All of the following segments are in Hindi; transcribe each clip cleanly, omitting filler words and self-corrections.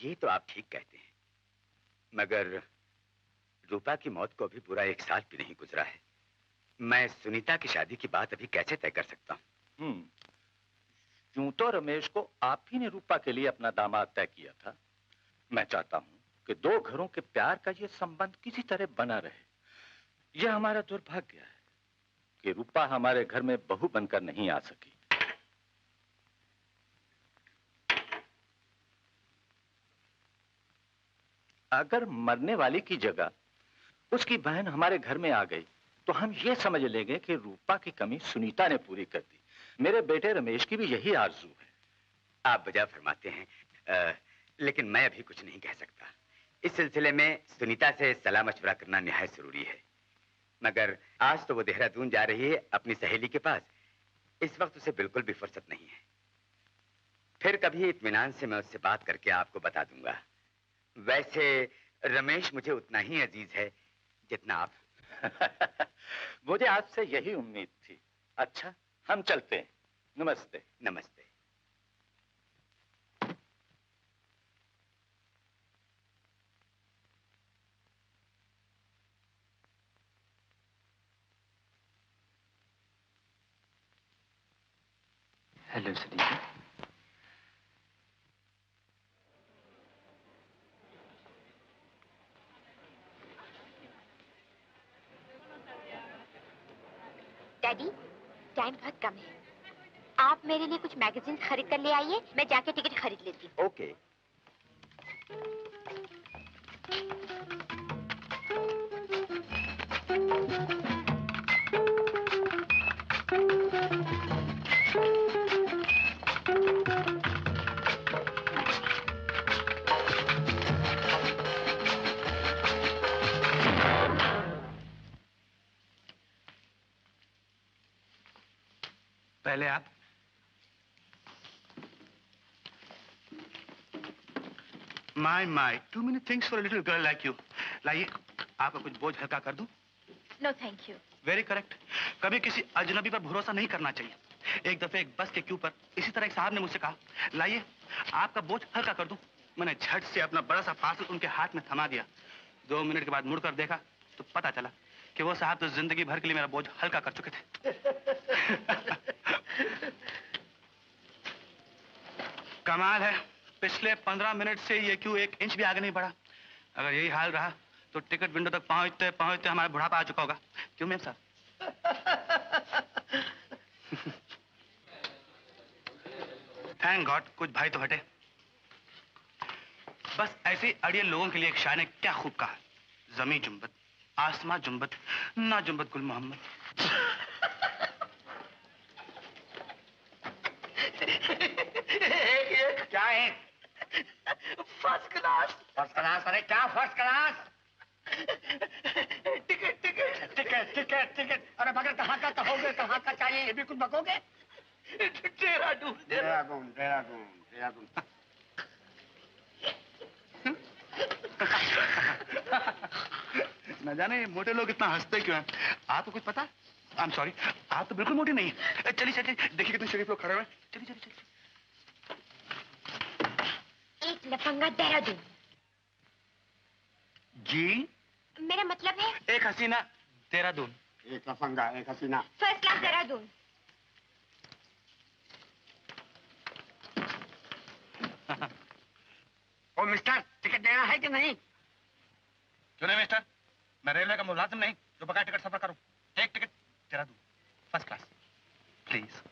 ये तो आप ठीक कहते हैं, मगर रूपा की मौत को अभी पूरा 1 साल भी नहीं गुजरा है। मैं सुनीता की शादी की बात अभी कैसे तय कर सकता हूँ? यूं तो रमेश को आप ही ने रूपा के लिए अपना दामाद तय किया था। मैं चाहता हूं कि 2 घरों के प्यार का ये संबंध किसी तरह बना रहे। यह हमारा दुर्भाग्य है कि रूपा हमारे घर में बहू बनकर नहीं आ सकी। अगर मरने वाली की जगह उसकी बहन हमारे घर में आ गई तो हम ये समझ लेंगे कि रूपा की कमी सुनीता ने पूरी कर दी। मेरे बेटे रमेश की भी यही आरज़ू है। आप बजा फरमाते हैं, लेकिन मैं अभी कुछ नहीं कह सकता। इस सिलसिले में सुनीता से सलाह मशवरा करना निहायत जरूरी है। मगर आज तो वो देहरादून जा रही है अपनी सहेली के पास। इस वक्त उसे बिल्कुल भी फुर्सत नहीं है। फिर कभी इत्मीनान से मैं उससे बात करके आपको बता दूंगा। वैसे रमेश मुझे उतना ही अजीज है जितना आप। मुझे आपसे यही उम्मीद थी। अच्छा, हम चलते हैं। नमस्ते। नमस्ते। हेलो सुनीता। डैडी, टाइम बहुत कम है। आप मेरे लिए कुछ मैगजीन खरीद कर ले आइए, मैं जाके टिकट खरीद लेती हूँ। ओके। पहले आप। My, too many things for a little girl like you. लाइए, आपका कुछ बोझ हल्का कर दूं? No thank you. Very correct. कभी किसी अजनबी पर भरोसा नहीं करना चाहिए। एक दफे एक बस के क्यू पर इसी तरह एक साहब ने मुझसे कहा, लाइए आपका बोझ हल्का कर दूं। मैंने झट से अपना बड़ा सा पार्सल उनके हाथ में थमा दिया। 2 मिनट के बाद मुड़कर देखा तो पता चला कि वो साहब तो जिंदगी भर के लिए मेरा बोझ हल्का कर चुके थे। कमाल है, पिछले 15 मिनट से ये क्यों 1 इंच भी आगे नहीं बढ़ा। अगर यही हाल रहा तो टिकट विंडो तक पहुंचते पहुंचते हमारा बुढ़ापा आ चुका होगा। क्यों मैम साहब? थैंक गॉड कुछ भाई तो हटे। बस ऐसे अड़ियल लोगों के लिए एक शायर ने क्या खूब कहा, जमी जुम्बत आसमां जुम्बत ना जुम्बत गुल मोहम्मद। क्या है? First class. First class? अरे क्या first class? Ticket ticket ticket ticket ticket. अरे मगर कहाँ का कहोगे, कहाँ का चाहिए, ये भी कुछ बकोगे? देहरादून देहरादून देहरादून देहरादून। न जाने मोटे लोग इतना हंसते क्यों हैं? आपको कुछ पता? आई एम सॉरी, आप तो बिल्कुल मोटे नहीं हैं। चलिए चलिए, देखिए कितने शरीफ लोग खड़े हुए हैं। चलिए चलिए चलिए। एक लफंगा देहरादून। जी? मेरा मतलब है एक हसीना देहरादून। एक लफंगा एक हसीना। First class Dehradun. ओ मिस्टर, टिकट देना है कि नहीं? क्यों नहीं मिस्टर? मैं रेलवे का मुलाजिम नहीं जो बगैर टिकट सफर करूं। एक ticket Dehradun first class please.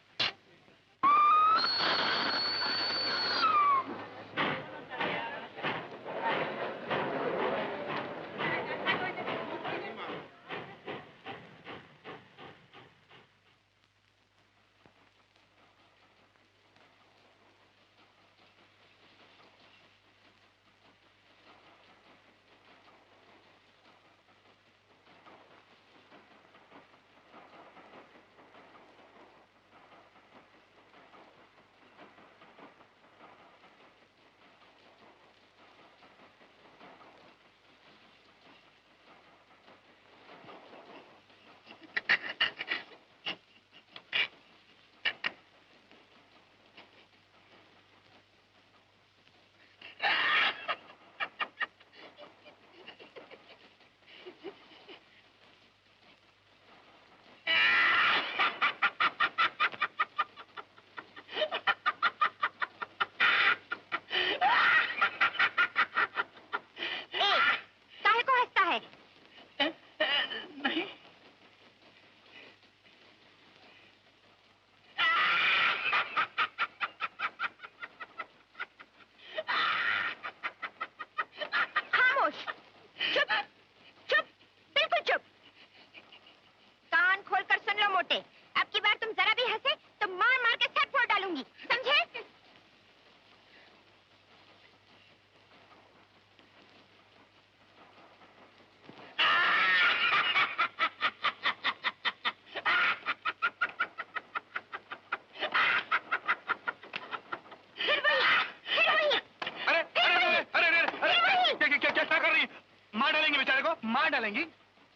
निकालेंगी?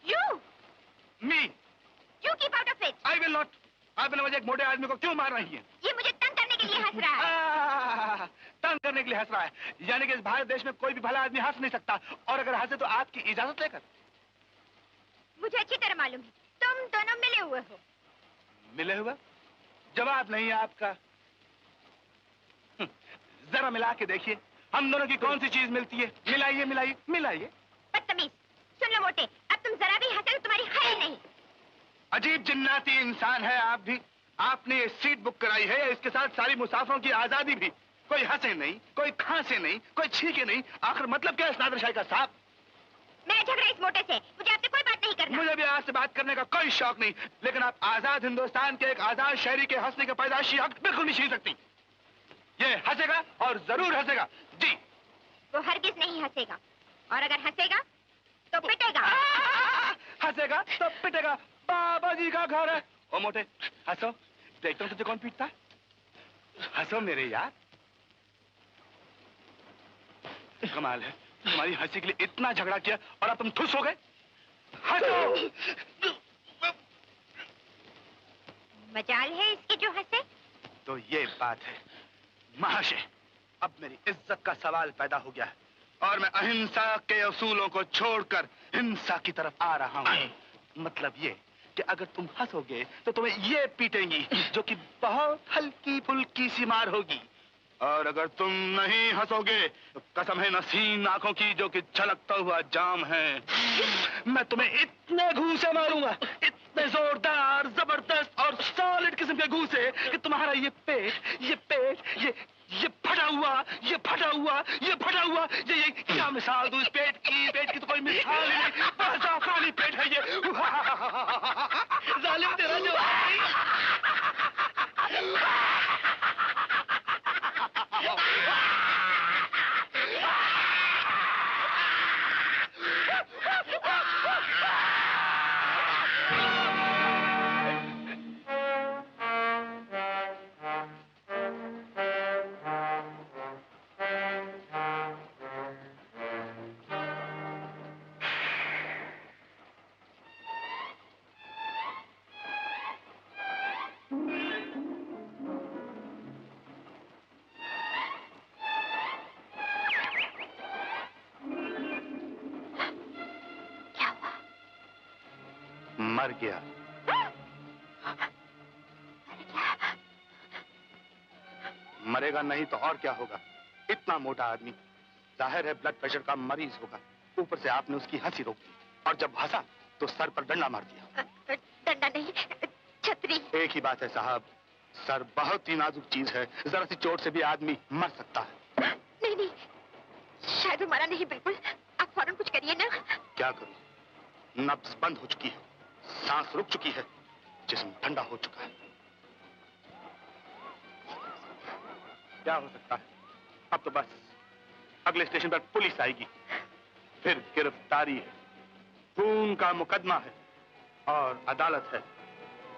You. मी। You keep out of it. I will not. आप बिना वजह एक मोटे आदमी को क्यों मार रही हैं? ये मुझे तंग करने के लिए हंस रहा है। तंग करने के लिए हंस रहा है, यानी कि इस भारत देश में कोई भी भला आदमी हंस नहीं सकता, और अगर हंसे तो आपकी इजाजत लेकर। मुझे अच्छी तरह मालूम है, तुम दोनों मिले हुए हो। मिले हुए? जवाब नहीं है आपका। जरा मिला के देखिए, हम दोनों की कौन सी चीज मिलती है। मिलाइए मिलाइए मिलाइए। बदतमीज, सुन लो मोटे, अब तुम जरा भी हंसे तो तुम्हारी खैर नहीं। अजीब जिन्नाती इंसान है आप भी। आपने ये सीट बुक कराई है, इसके साथ सारी मुसाफिरों की आजादी भी। कोई हंसे नहीं, कोई खांसे नहीं, कोई छींके नहीं, आखिर मतलब क्या है नादिर शाही का साहब? मैं झगड़ा इस मोटे से, मुझे आपसे कोई बात नहीं करना। मुझे भी आपसे बात करने का कोई शौक नहीं, लेकिन आप आजाद हिंदुस्तान के एक आजाद शहरी के हंसने के पैदाइशी हक बिल्कुल नहीं छीन सकती। ये हंसेगा और जरूर हंसेगा। जी। वो हरगिज नहीं हंसेगा, और अगर हंसेगा तो पिटेगा। हंसेगा तो पिटेगा। बाबा जी का घर है। ओ मोटे, हंसो, देखता हूँ तुझे कौन पीटता है। हंसो मेरे यार। कमाल है, तुम्हारी हंसी के लिए इतना झगड़ा किया और अब तुम खुश हो गए। हंसो। मजाल है इसकी जो हंसे। तो ये बात है महाशय, अब मेरी इज्जत का सवाल पैदा हो गया है और मैं अहिंसा के असूलों को छोड़कर हिंसा की तरफ आ रहा हूँ। मतलब ये कि अगर तुम हंसोगे तो तुम्हें ये पीटेंगी, जो कि बहुत हल्की फुल्की सी मार होगी, और अगर तुम नहीं हंसोगे तो कसम है नसीन आंखों की जो कि छलकता हुआ जाम है, मैं तुम्हें इतने घूंसे मारूंगा, इतने जोरदार, जबरदस्त और सॉलिड किस्म के घूंसे कि तुम्हारा ये फटा हुआ, ये क्या मिसाल दूं इस पेट की तो कोई मिसाल ही नहीं, बड़ा जाफरानी पेट है ये। जालिम तेरा जो मर गया। मरेगा नहीं तो और क्या होगा? इतना मोटा आदमी, जाहिर है ब्लड प्रेशर का मरीज होगा। ऊपर से आपने उसकी हंसी रोक दी और जब हंसा तो सर पर डंडा मार दिया। डंडा नहीं, छतरी। एक ही बात है साहब, सर बहुत ही नाजुक चीज है, जरा सी चोट से भी आदमी मर सकता है। नहीं, शायद वो मरा नहीं बिल्कुल। आप फौरन कुछ करिए ना। क्या करूं? नब्ज बंद हो चुकी है, सांस रुक चुकी है, जिस्म ठंडा हो चुका है। क्या हो सकता है? अब तो बस अगले स्टेशन पर पुलिस आएगी, फिर गिरफ्तारी है, खून का मुकदमा है और अदालत है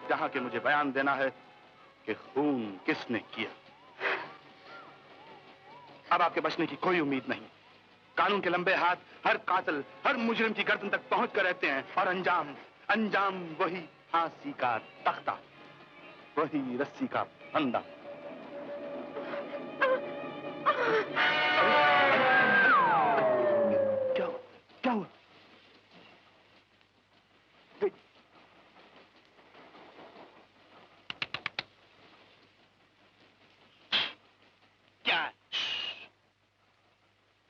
जहां के मुझे बयान देना है कि खून किसने किया। अब आपके बचने की कोई उम्मीद नहीं। कानून के लंबे हाथ हर कातिल, हर मुजरिम की गर्दन तक पहुंच कर रहते हैं और अंजाम वही फांसी का तख्ता, वही रस्सी का फंदा। क्या हुआ? क्या?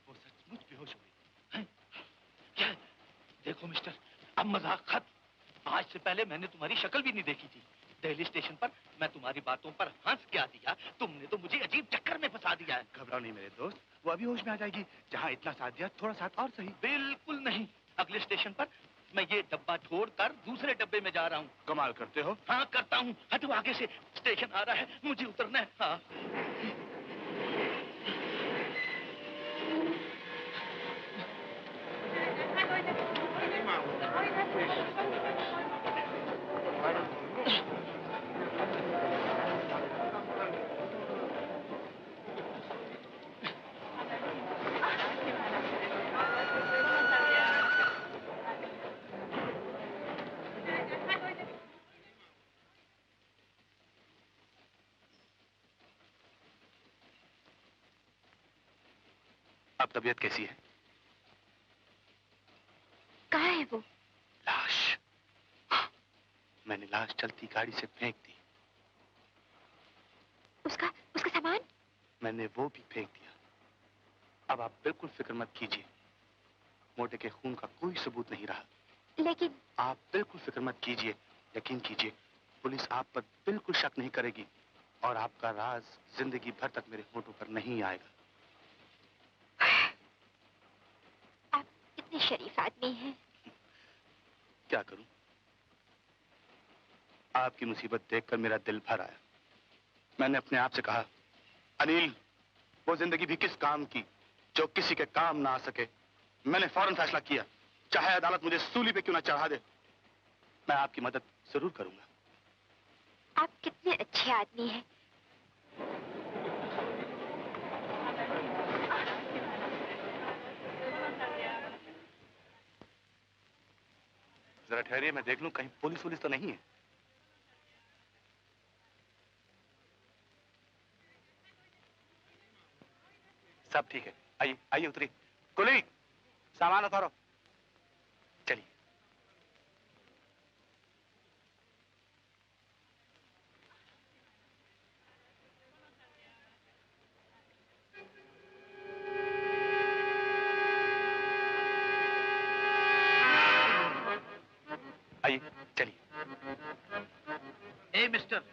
वो सचमुच बेहोश हो गई। क्या? देखो मिस्टर, अब मजाक खत्म। आज से पहले मैंने तुम्हारी शक्ल भी नहीं देखी थी। दिल्ली स्टेशन पर मैं तुम्हारी बातों पर हंस क्या दिया, तुमने तो मुझे अजीब चक्कर में फंसा दिया है। घबराओ नहीं मेरे दोस्त, वो अभी होश में आ जाएगी। जहाँ इतना साथ दिया थोड़ा साथ और सही। बिल्कुल नहीं, अगले स्टेशन पर मैं ये डब्बा छोड़कर दूसरे डब्बे में जा रहा हूँ। कमाल करते हो। हाँ करता हूँ। हटो आगे से, स्टेशन आ रहा है, मुझे उतरना है। हाँ। अब तबीयत कैसी है? कहाँ है वो? लाश। हाँ, मैंने लाश चलती गाड़ी से फेंक दी। उसका उसका सामान? मैंने वो भी फेंक दिया। अब आप बिल्कुल फिक्र मत कीजिए, मोटे के खून का कोई सबूत नहीं रहा। लेकिन आप बिल्कुल फिक्र मत कीजिए, यकीन कीजिए, पुलिस आप पर बिल्कुल शक नहीं करेगी और आपका राज जिंदगी भर तक मेरे होठों पर नहीं आएगा। आप इतने शरीफ आदमी हैं। क्या करूं? आपकी मुसीबत देखकर मेरा दिल भर आया। मैंने अपने आप से कहा, अनिल, वो जिंदगी भी किस काम की जो किसी के काम ना आ सके। मैंने फौरन फैसला किया, चाहे अदालत मुझे सूली पे क्यों ना चढ़ा दे, मैं आपकी मदद जरूर करूंगा। आप कितने अच्छे आदमी हैं। जरा ठहरिए, मैं देख लूं कहीं पुलिस वुलिस तो नहीं है। सब ठीक है, आइए आइए उतरिए। कुली, सामान उतारो। चलिए। आइए चलिए। ए मिस्टर,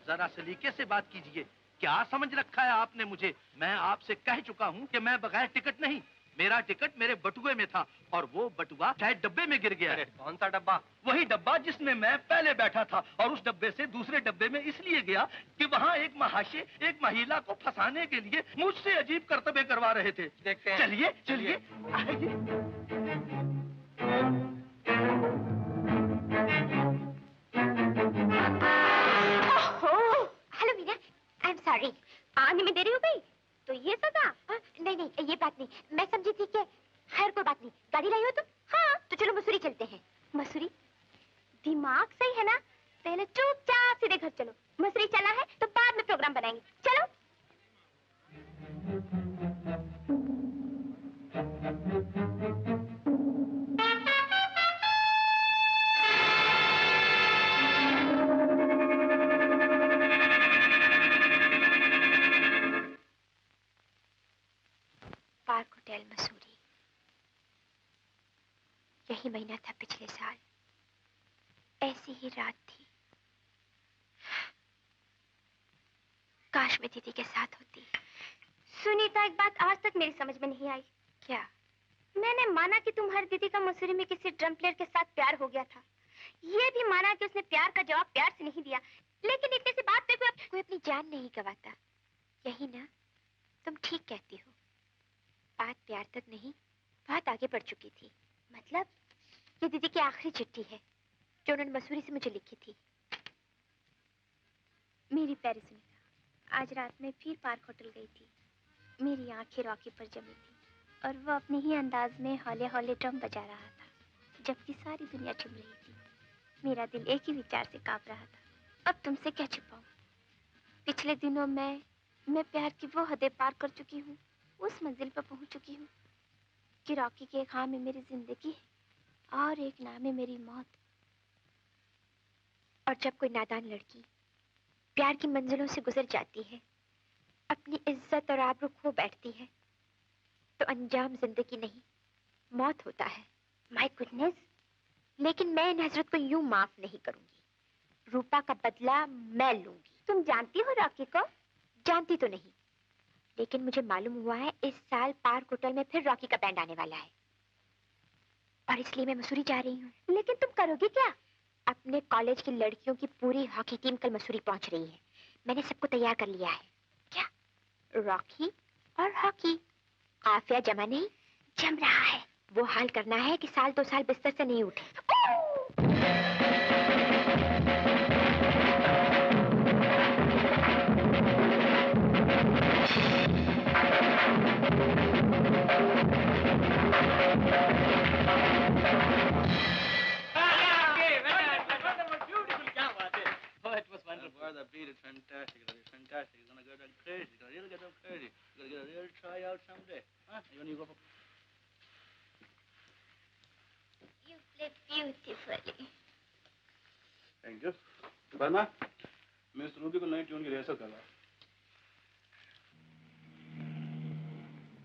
जरा सलीके से बात कीजिए। क्या समझ रखा है आपने मुझे? मैं आपसे कह चुका हूं कि मैं बगैर टिकट नहीं। मेरा टिकट मेरे बटुए में था और वो बटुआ शायद डब्बे में गिर गया है। कौन सा डब्बा? वही डब्बा जिसमें मैं पहले बैठा था और उस डब्बे से दूसरे डब्बे में इसलिए गया कि वहाँ एक महाशय एक महिला को फंसाने के लिए मुझसे अजीब करतबे करवा रहे थे। देखते हैं। चलिए चलिए आइए। Hello Meena, I am sorry, आने में देरी हो गई तो ये सजा? नहीं नहीं, ये बात नहीं, मैं समझी थी कि खैर कोई बात नहीं। गाड़ी लाई हो तुम? हाँ, तो चलो मसूरी चलते हैं। मसूरी? दिमाग सही है ना? पहले चुपचाप सीधे घर चलो। मसूरी चला है तो बाद में प्रोग्राम बनाएंगे। चलो। पार्क होटल मसूरी, यही महीना था पिछले साल, ऐसी ही रात थी। काश मैं दीदी के साथ होती। सुनीता, एक बात आज तक मेरी समझ में नहीं आई। क्या? मैंने माना कि तुम्हारी दीदी का मसूरी में किसी ड्रम प्लेयर के साथ प्यार हो गया था। ये भी माना कि उसने प्यार का जवाब प्यार से नहीं दिया। लेकिन इतनी सी बात पे कोई अपनी जान नहीं गंवाता। यही ना? तुम ठीक कहती हो। बात प्यार तक नहीं, बहुत आगे बढ़ चुकी थी। मतलब ये दीदी की आखिरी चिट्ठी है जो उन्होंने मसूरी से मुझे लिखी थी। मेरी प्यारी सुनीता, आज रात में फिर पार्क होटल गई थी। मेरी आंखें रॉकी पर जमी थी और वो अपने ही अंदाज में हौले हौले ड्रम बजा रहा था, जबकि सारी दुनिया झूम रही थी। मेरा दिल एक ही विचार से कांप रहा था, अब तुमसे क्या छुपाऊं। पिछले दिनों मैं प्यार की वो हदें पार कर चुकी हूँ, उस मंजिल पर पहुंच चुकी हूँ कि रॉकी के एक हाँ में मेरी जिंदगी है और एक ना में मेरी मौत। और जब कोई नादान लड़की प्यार की मंजिलों से गुजर जाती है, अपनी इज्जत और आबरू खो बैठती है, तो अंजाम जिंदगी नहीं, मौत होता है। माय गुडनेस, लेकिन मैं इन हजरत को यूं माफ नहीं करूंगी। रूपा का बदला मैं लूंगी। तुम जानती हो रॉकी को? जानती तो नहीं, लेकिन मुझे मालूम हुआ है इस साल पार्क होटल में फिर रॉकी का बैंड आने वाला है और इसलिए मैं मसूरी जा रही हूँ। लेकिन तुम करोगी क्या? अपने कॉलेज की लड़कियों की पूरी हॉकी टीम कल मसूरी पहुंच रही है। मैंने सबको तैयार कर लिया है। क्या? रॉकी और हॉकी काफिया जमा नहीं, जम रहा है। वो हाल करना है कि साल 2 साल बिस्तर से नहीं उठे। The beat is fantastic. It's fantastic. It's gonna go down crazy. It's gonna really go down crazy. You're gonna get a real tryout someday. Huh? You play beautifully. Thank you. Verma, miss Ruby को नई ट्यून की रिहर्सल करवा।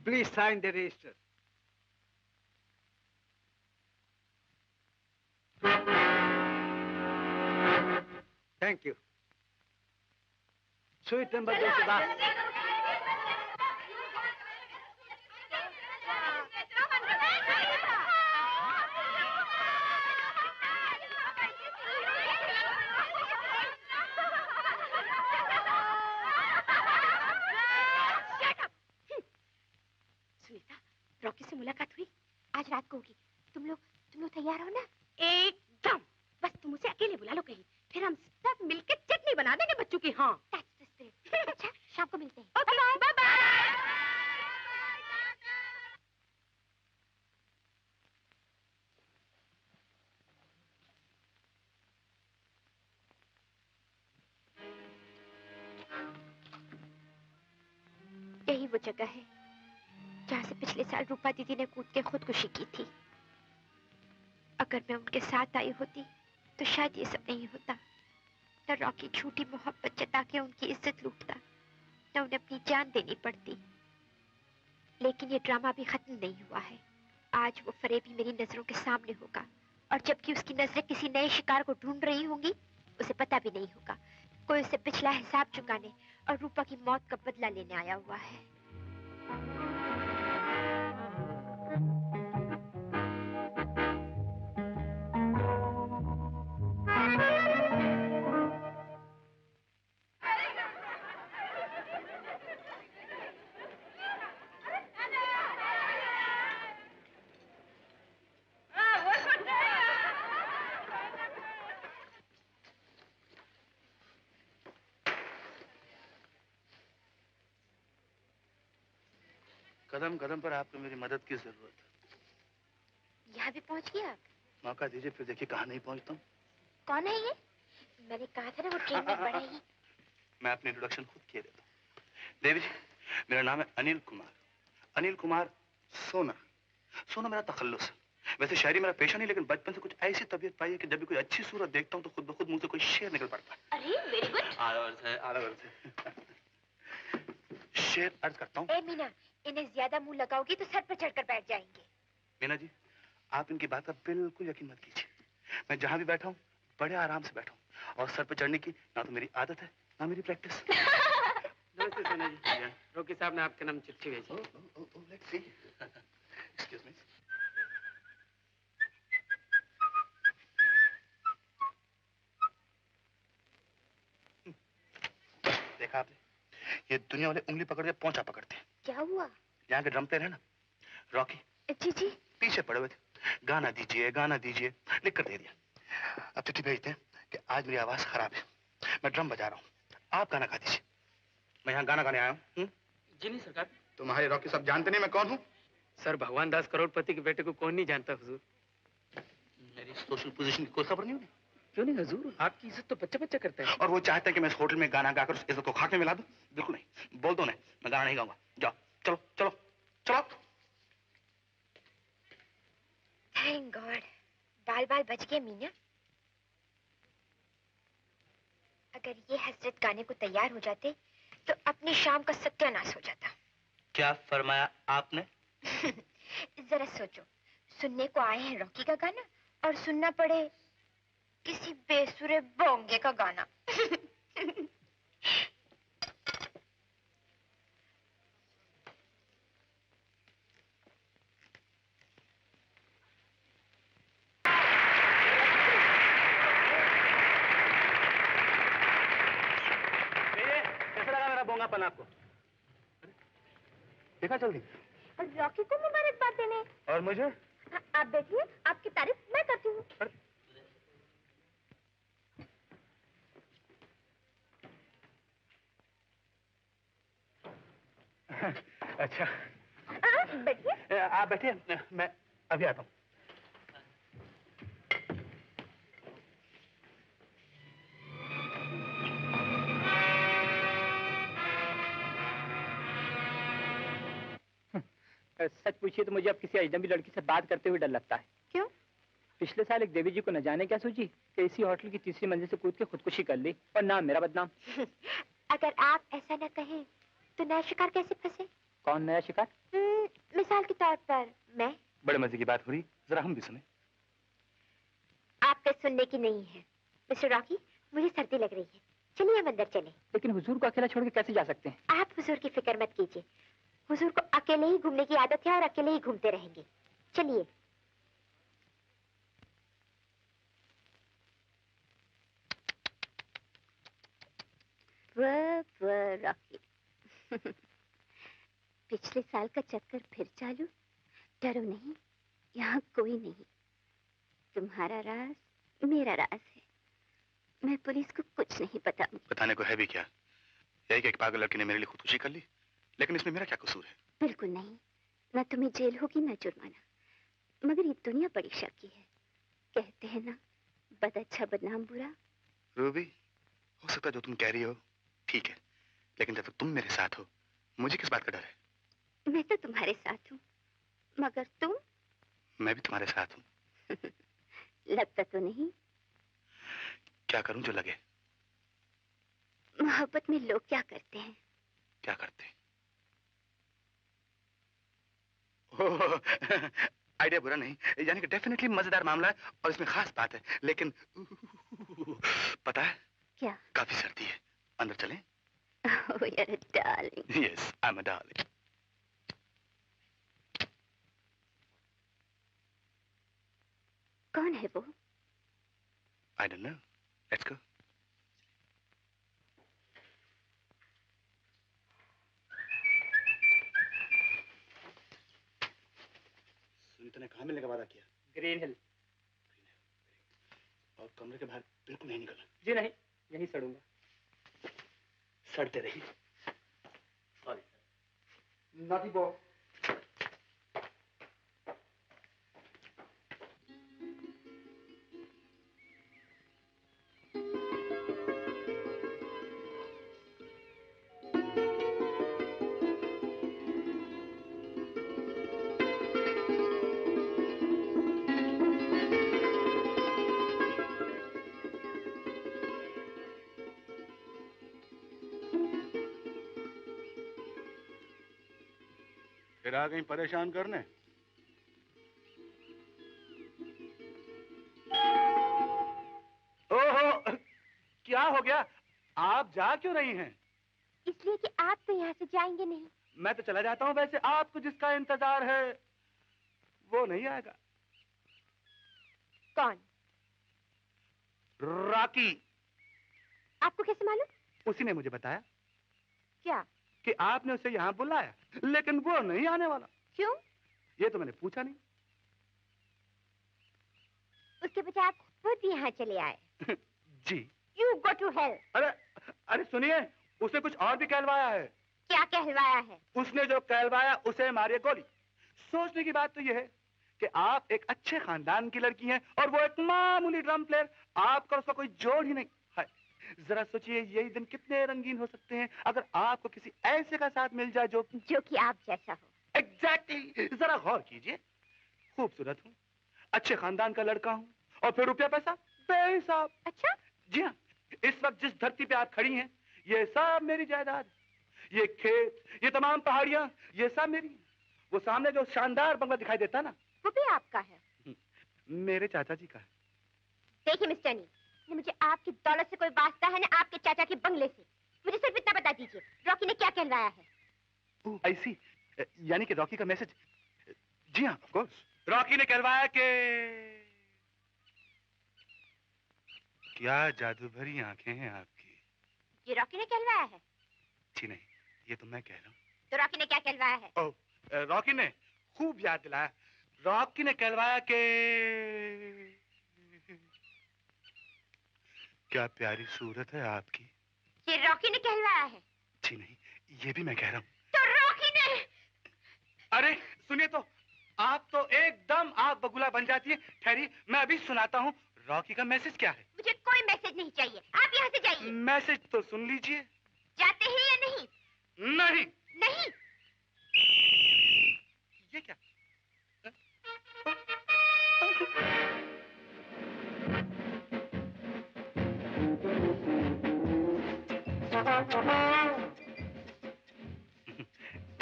Please sign the register. Thank you. Suite number 210. Rocky से मुलाकात हुई? आज रात को होगी। तुम लोग तैयार हो ना? एकदम। बस तुम उसे अकेले बुला लो कहीं, फिर हम सब मिलकर चटनी बना देंगे बच्चों की। हाँ, that's the spirit. अच्छा, शाम को मिलते हैं। Okay, bye bye. यही वो जगह है जहाँ से पिछले साल रूपा दीदी ने कूद के खुदकुशी की थी। अगर मैं उनके साथ आई होती तो शायद ये सब नहीं होता। न रॉकी झूठी मोहब्बत जता के उनकी इज्जत लूटता, न उन्हें अपनी जान देनी पड़ती। लेकिन ये ड्रामा भी खत्म नहीं हुआ है। आज वो फरेबी मेरी नजरों के सामने होगा, और जबकि उसकी नजरें किसी नए शिकार को ढूंढ रही होंगी, उसे पता भी नहीं होगा कोई उसे पिछला हिसाब चुकाने और रूपा की मौत का बदला लेने आया हुआ है। कदम कदम पर आपको मेरी मदद की जरूरत है। यहाँ भी पहुँच गए आप? मौका दीजिए, फिर देखिए कहाँ नहीं पहुँचता हूँ। कौन है ये? मैंने कहा था ना वो ट्रेन में बड़ा ही। मैं अपनी इंट्रोडक्शन खुद किए देता हूँ। देवी जी, मेरा नाम है अनिल कुमार। अनिल कुमार सोना। सोना मेरा तखल्लुस है। वैसे शायरी मेरा पेशा नहीं, लेकिन बचपन से कुछ ऐसी तबीयत पाई है कि जब भी कोई अच्छी सूरत देखता हूँ तो खुद ब खुद मुंह से कोई शेर निकल पड़ता है। अरे वेरी गुड। आला शेर अर्ज करता हूँ। ए मीना, इन्हें ज्यादा मुंह लगाओगी तो सर पर चढ़कर बैठ जाएंगे। मीना जी, आप इनकी बात का बिल्कुल यकीन मत कीजिए। मैं जहाँ भी बैठा हूँ बड़े आराम से बैठा हूँ, और सर पर चढ़ने की ना तो मेरी आदत है ना मेरी प्रैक्टिस। नमस्ते सोना जी। रॉकी साहब ने आपके नाम चिट्ठी भेजी। Let's see. Excuse me. देखा आपने, ये दुनिया वाले उंगली पकड़ के पहुंचा पकड़ते हैं। क्या हुआ? यहाँ के ड्रम प्लेयर है ना रॉकी, जी जी, पीछे पड़े हुए थे। गाना दीजिए लिख कर दे दिया। अब चिट्ठी भेजते हैं कि आज मेरी आवाज खराब है, मैं ड्रम बजा रहा हूँ, आप गाना गा दीजिए। मैं यहाँ गाना गाने आया हूँ। जी नहीं सरकार। तुम्हारे रॉकी साहब जानते नहीं मैं कौन हूँ? सर, भगवान दास करोड़पति के बेटे को कौन नहीं जानता हुजूर। मेरी सोशल पोजीशन की कोई खबर नहीं होगी? क्यों नहीं हुजूर, आपकी इज्जत तो बच्चा बच्चा करता है। और वो चाहते हैं कि मैं इस होटल में गाना गाकर उस इज्जत को खाक में मिला दूं? बिल्कुल नहीं, बोल दो नहीं, मैं गाना नहीं गाऊंगा। जाओ, चलो चलो चलो। थैंक गॉड, बाल बाल बच गए मीना। अगर ये हसरत गाने को तैयार हो जाते तो अपनी शाम का सत्यानाश हो जाता। क्या फरमाया आपने? जरा सोचो, सुनने को आए हैं रॉकी का गाना और सुनना पड़े किसी बेसुरे बोंगे का गाना। कैसा लगा मेरा बोंगापन आपको? देखा जल्दी। रॉकी को मुबारकबाद देने। और मुझे? आप बैठिए, आपकी तारीफ मैं करती हूँ। अच्छा, बैठिए। आप बैठिए, मैं अभी आता हूँ। सच पूछिए तो मुझे अब किसी अजनबी लड़की से बात करते हुए डर लगता है। क्यों? पिछले साल एक देवी जी को न जाने क्या सूझी कि इसी होटल की तीसरी मंजिल से कूद के खुदकुशी कर ली और नाम मेरा बदनाम। अगर आप ऐसा न कहें तो नया शिकार कैसे फंसे? कौन नया शिकार? मिसाल के तौर पर मैं। बड़े मजे की बात हो रही, जरा हम भी सुने। आपके सुनने की नहीं है मिस्टर रॉकी, मुझे सर्दी लग रही है, चलिए हम अंदर चले। लेकिन हुजूर को अकेला छोड़ के कैसे जा सकते हैं? आप हुजूर की फिक्र मत कीजिए, हुजूर को अकेले ही घूमने की आदत है और अकेले ही घूमते रहेंगे। चलिए। रॉकी पिछले साल का चक्कर फिर चालू? डरो नहीं, यहाँ कोई नहीं। तुम्हारा राज मेरा राज है, मैं पुलिस को कुछ नहीं बताऊंगी। बताने को है भी क्या? यही कि एक पागल लड़की ने मेरे लिए खुदकुशी कर ली, लेकिन इसमें मेरा क्या कसूर है? बिल्कुल नहीं, न तुम्हें जेल होगी न जुर्माना। मगर ये दुनिया बड़ी शकी है, कहते हैं ना बद अच्छा बदनाम बुरा। रूबी, हो सकता है जो तुम कह रही हो ठीक है, लेकिन जब तक तुम मेरे साथ हो मुझे किस बात का डर है? मैं तो तुम्हारे साथ हूँ, मगर तुम? मैं भी तुम्हारे साथ हूँ। लगता तो नहीं। क्या करूं जो लगे? मोहब्बत में लोग क्या करते हैं? क्या करते? आइडिया बुरा नहीं, यानी कि डेफिनेटली मजेदार मामला है और इसमें खास बात है, लेकिन पता है क्या? काफी सर्दी है, अंदर चलें? Oh, you're a darling. Yes, I'm a darling. कौन है वो? I don't know. Let's go. Sunita ने कहाँ मिलने का वादा किया? Green Hill. और कमरे के बाहर बिल्कुल नहीं निकलना। जी नहीं, यहीं सड़ूंगा। सड़ते रही। Sorry sir. Naughty boy. फिर आ गई परेशान करने। ओहो, क्या हो गया? आप जा क्यों रही हैं? इसलिए कि आप तो यहाँ से जाएंगे नहीं। मैं तो चला जाता हूँ, वैसे आपको जिसका इंतजार है वो नहीं आएगा। कौन? रॉकी। आपको कैसे मालूम? उसी ने मुझे बताया। क्या? कि आपने उसे यहाँ बुलाया, लेकिन वो नहीं आने वाला। क्यों? ये तो मैंने पूछा नहीं। उसके बजाय आप खुद यहाँ चले आए। जी। You go to hell. अरे सुनिए, उसने कुछ और भी कहलवाया है। क्या कहलवाया है? उसने जो कहलवाया उसे मारिए गोली। सोचने की बात तो यह है कि आप एक अच्छे खानदान की लड़की हैं और वो एक मामूली ड्रम प्लेयर। आपका उसका कोई जोड़ ही नहीं है। जरा सोचिए यही दिन कितने रंगीन हो सकते हैं अगर आपको किसी ऐसे का साथ मिल जाए जो कि आप जैसा हो। एग्जैक्टली। जरा गौर कीजिए, खूबसूरत हूँ, अच्छे खानदान का लड़का हूँ और फिर रुपया पैसा बेहिसाब। अच्छा? जी हाँ, इस वक्त जिस धरती पे आप खड़ी हैं ये सब मेरी जायदाद, ये खेत, ये तमाम पहाड़ियाँ, ये सब मेरी। वो सामने जो शानदार बंगला दिखाई देता ना, वो भी आपका है? मेरे चाचा जी का है। देखिए मिस्टर नी, न मुझे आपकी दौलत से कोई वास्ता है न आपके चाचा के बंगले से। मुझे सिर्फ इतना बता दीजिए, रॉकी ने क्या कहलवाया है? ऐसी, यानी कि रॉकी का मैसेज? जी हाँ, ऑफ कोर्स। रॉकी ने कहलवाया कि क्या जादू भरी आंखें हैं आपकी। ये रॉकी ने कहलवाया है? जी नहीं, ये तो मैं कह रहा हूँ। तो रॉकी ने क्या कहलवाया है? ओह, रॉकी ने खूब याद दिलाया। रॉकी ने कहलवाया कि क्या प्यारी सूरत है आपकी। ये रॉकी ने कहलवाया है? जी नहीं, ये भी मैं कह रहा हूँ। तो रॉकी ने? अरे सुनिए तो, आप तो एकदम आग बगुला बन जाती है। ठहरी, मैं अभी सुनाता हूँ रॉकी का मैसेज क्या है। मुझे कोई मैसेज नहीं चाहिए, आप यहाँ से जाइए। मैसेज तो सुन लीजिए। जाते हैं या नहीं? नहीं। नहीं? ये क्या?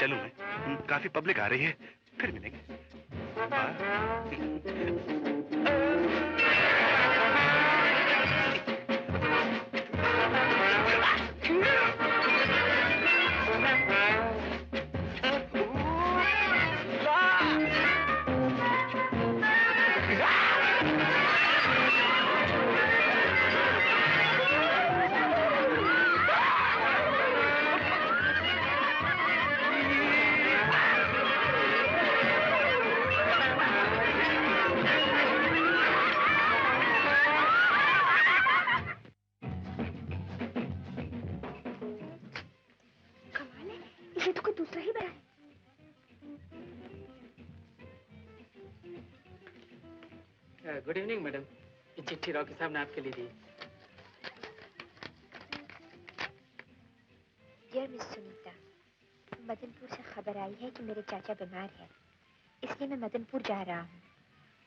चलूं मैं? काफी पब्लिक आ रही है, फिर मिलेंगे। गुड इवनिंग मैडम, ये चिट्ठी रॉकी साहब ने आपके लिए दी। डियर मिस सुनीता, मदनपुर से खबर आई है कि मेरे चाचा बीमार है, इसलिए मैं मदनपुर जा रहा हूँ।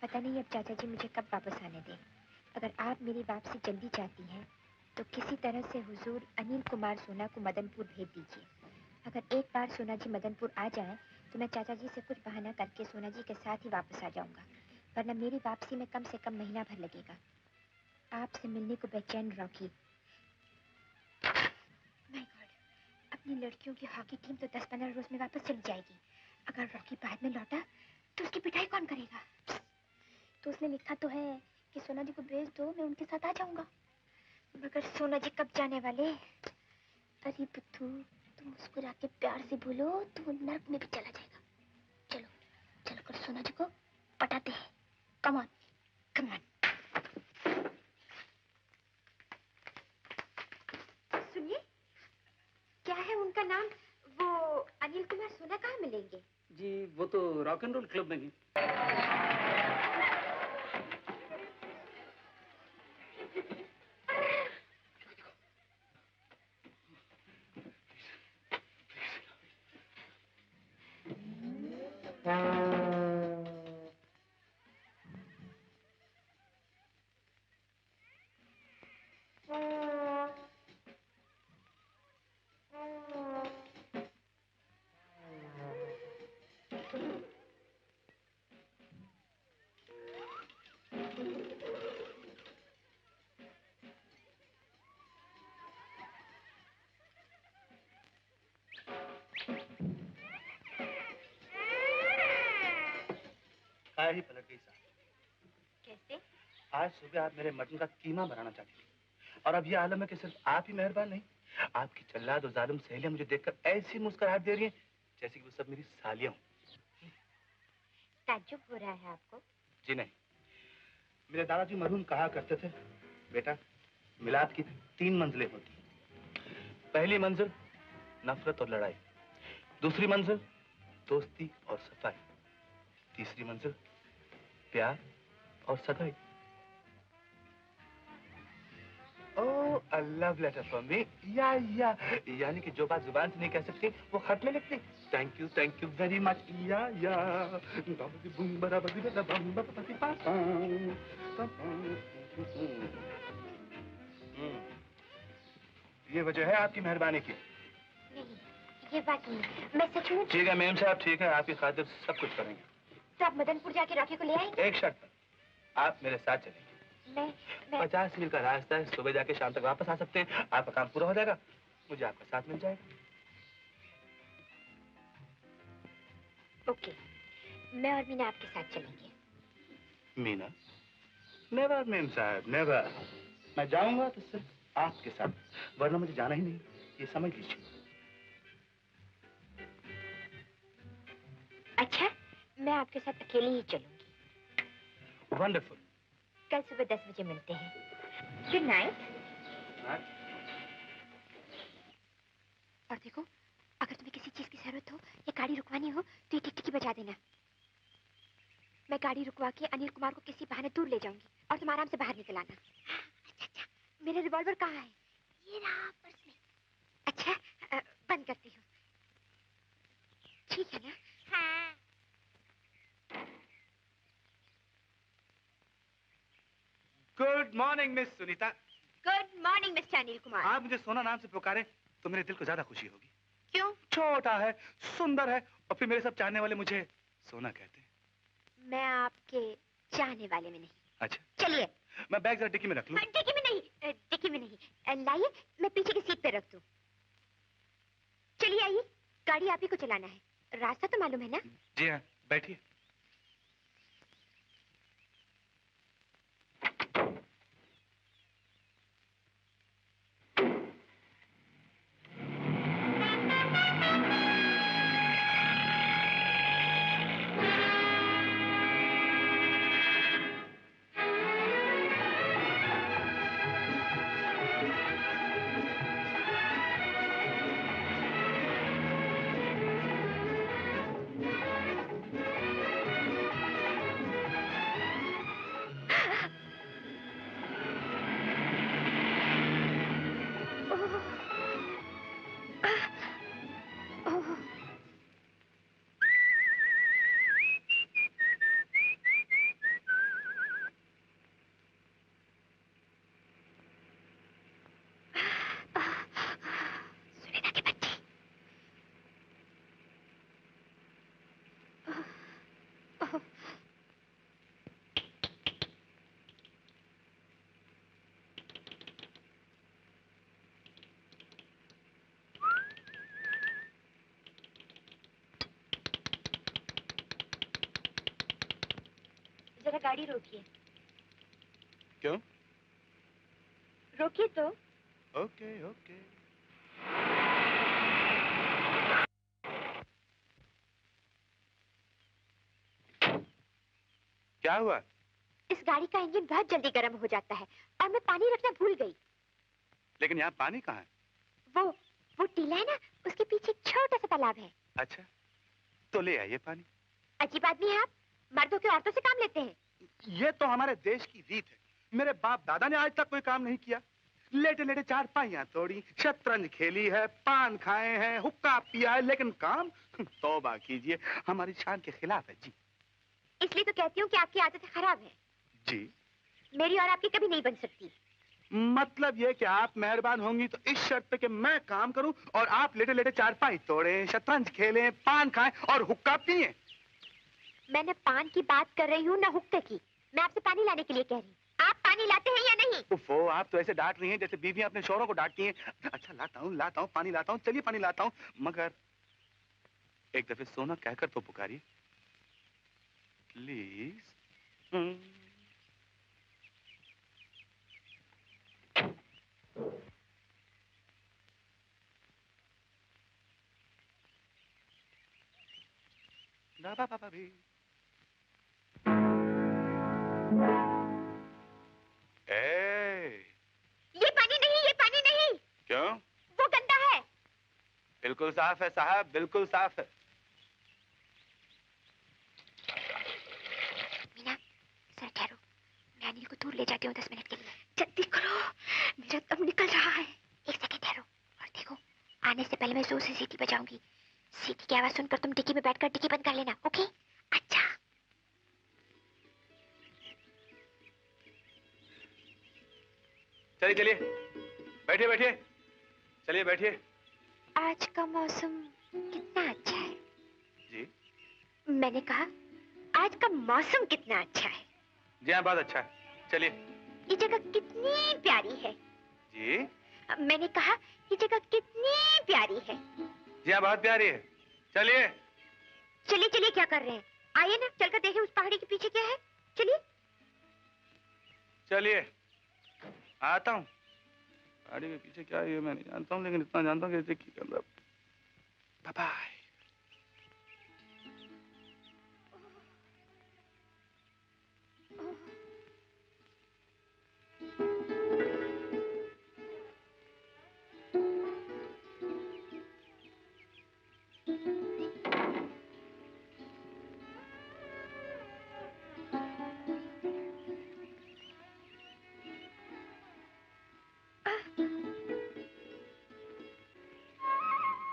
पता नहीं अब चाचा जी मुझे कब वापस आने दें। अगर आप मेरी वापसी जल्दी चाहती हैं तो किसी तरह से हुजूर अनिल कुमार सोना को मदनपुर भेज दीजिए। अगर एक बार सोना जी मदनपुर आ जाए तो मैं चाचा जी से कुछ बहाना करके सोना जी के साथ ही वापस आ जाऊंगा, वरना मेरी वापसी में कम से कम महीना भर लगेगा। आपसे मिलने को बेचैन रॉकी। माय गॉड, अपनी लड़कियों की हॉकी टीम तो 10-15 रोज में वापस चली जाएगी। अगर रॉकी बाद में लौटा तो उसकी पिटाई कौन करेगा? तो उसने लिखा तो है कि सोना जी को भेज दो, मैं उनके साथ आ जाऊंगा। मगर सोना जी कब जाने वाले? अरे बुद्धू, तुम मुस्कुरा के प्यार से बोलो तो वो नर्क में भी चला जाएगा। चलो चलो कर सोना जी को पटाते हैं। Come on come on. सुनिए, क्या है उनका नाम? वो अनिल कुमार सोना कहाँ मिलेंगे? जी वो तो रॉक एंड रोल क्लब में ही। ही पलट गई साहब। कैसे? आज सुबह आप मेरे मटन का कीमा बनाना चाहती थी और अब ये आलम है कि सिर्फ आप ही मेहरबान नहीं, आपकी चल्लाद और जालिम सहेलियां मुझे देखकर ऐसी मुस्कुराहट दे रही हैं जैसे कि वो सब मेरी सालियां हों। ताज्जुब हो रहा है आपको? जी नहीं, मेरे दादाजी मरहूम कहा करते थे, बेटा मिलाद की 3 मंजिलें होती। पहली मंजिल नफरत और लड़ाई, दूसरी मंजिल दोस्ती और सफाई, तीसरी मंजिल प्यार और सगाई। ओह, a love letter from me। या यानी कि जो बात जुबान से नहीं कह सकती वो खत में लिखती। Thank you very much. ये वजह है आपकी मेहरबानी की। नहीं, ये बात नहीं, मैं सच में। ठीक है मेम साहब, ठीक है, आपकी खातिर सब कुछ करेंगे। तो आप मदनपुर जाके रॉकी को ले आएंगे? एक शर्त पर, आप मेरे साथ चलेंगे। मैं 50 मील का रास्ता है, सुबह जाके शाम तक वापस आ सकते हैं, आपका काम पूरा हो जाएगा, मुझे आपका साथ मिल जाएगा। ओके, मैं और मीना आपके साथ चलेंगे। मीना? नेवर मेम साहब, नेवर। मैं जाऊंगा तो सिर्फ आपके साथ, वरना मुझे जाना ही नहीं, ये समझ लीजिए। अच्छा, मैं आपके साथ अकेले ही चलूंगी। वंडरफुल। कल सुबह 10 बजे मिलते हैं। Good night. और देखो, अगर तुम्हें किसी चीज की जरूरत हो या गाड़ी रुकवानी हो तो ये टिकटिकी बजा देना। मैं गाड़ी रुकवा के अनिल कुमार को किसी बहाने दूर ले जाऊंगी और तुम आराम से बाहर निकल आना। अच्छा, मेरा रिवॉल्वर कहाँ है? ये रहा पर्स में। अच्छा, बंद करती हूँ। ठीक है ना? हाँ। Good morning miss Sunita. Good morning mister Anil Kumar. आप मुझे सोना नाम से पुकारे तो मेरे दिल को ज्यादा खुशी होगी। क्यों? छोटा है, सुंदर है और फिर मेरे सब चाहने वाले मुझे सोना कहते हैं। मैं आपके चाहने वाले में नहीं। अच्छा, चलिए। मैं बैग जरा डिक्की में रख लूं? डिक्की में नहीं, डिक्की में नहीं। लाइए, मैं पीछे की सीट पे रख दूं। चलिए आइए, गाड़ी आप ही को चलाना है। रास्ता तो मालूम है ना? जी हाँ, बैठिए। जरा गाड़ी रोकिए। क्यों? रोकिए तो। Okay okay. क्या हुआ? इस गाड़ी का इंजन बहुत जल्दी गर्म हो जाता है और मैं पानी रखना भूल गई। लेकिन यहाँ पानी कहाँ है? वो टीला है ना, उसके पीछे एक छोटा सा तालाब है। अच्छा, तो ले आइए पानी। अजीब आदमी है आप, मर्दों के औरतों से काम लेते हैं। ये तो हमारे देश की रीत है। मेरे बाप दादा ने आज तक कोई काम नहीं किया। लेटे लेटे चारपाइयां तोड़ी, शतरंज खेली है, पान खाए हैं, हुक्का पिया है, लेकिन काम तौबा कीजिए, हमारी शान के खिलाफ है जी। इसलिए तो कहती हूँ कि आपकी आदतें खराब है जी। मेरी और आपकी कभी नहीं बन सकती। मतलब ये कि आप मेहरबान होंगी तो इस शर्त पे कि मैं काम करूं और आप लेटे लेटे चारपाई तोड़ें, शतरंज खेलें, पान खाएं और हुक्का पिएं। मैं न पान की बात कर रही हूँ न हुक्के की। मैं आपसे पानी लाने के लिए कह रही हूँ। आप पानी लाते हैं या नहीं? उफ़ो, आप तो ऐसे डांट रही हैं जैसे बीवियां अपने शौहरों को डांटती हैं। अच्छा, लाता हूँ, पानी लाता हूँ, चलिए पानी लाता हूँ, मगर एक दफे सोना कहकर तो पुकारिए प्लीज। बाबा भी। ये पानी नहीं, ये पानी नहीं। क्यों? वो गंदा है। बिल्कुल साफ है साहब, बिल्कुल साफ है। मीना, सर ठहरो, मैं अनिल को दूर ले जाती हूँ 10 मिनट के लिए। जल्दी करो, मेरा दम निकल रहा है। 1 सेकंड ठहरो और देखो, आने से पहले मैं जोर से सीटी बजाऊंगी। सीटी की आवाज सुनकर तुम डिक्की में बैठकर डिक्की बंद कर लेना, ओके? अच्छा। चलिए चलिए, बैठिए बैठिए, चलिए बैठिए। आज का मौसम कितना अच्छा है। जी? मैंने कहा आज का मौसम कितना अच्छा है। जी हाँ, बहुत अच्छा है। चलिए। ये जगह कितनी प्यारी है। जी? मैंने कहा ये जगह कितनी प्यारी है। जी हाँ, बहुत प्यारी है। चलिए चलिए चलिए, क्या कर रहे हैं? आइए ना, चलकर देखें उस पहाड़ी के पीछे क्या है। चलिए चलिए, आता हूँ। पहाड़ी के पीछे क्या है ये मैं नहीं जानता हूँ, लेकिन इतना जानता हूँ कि के अंदर। Bye bye.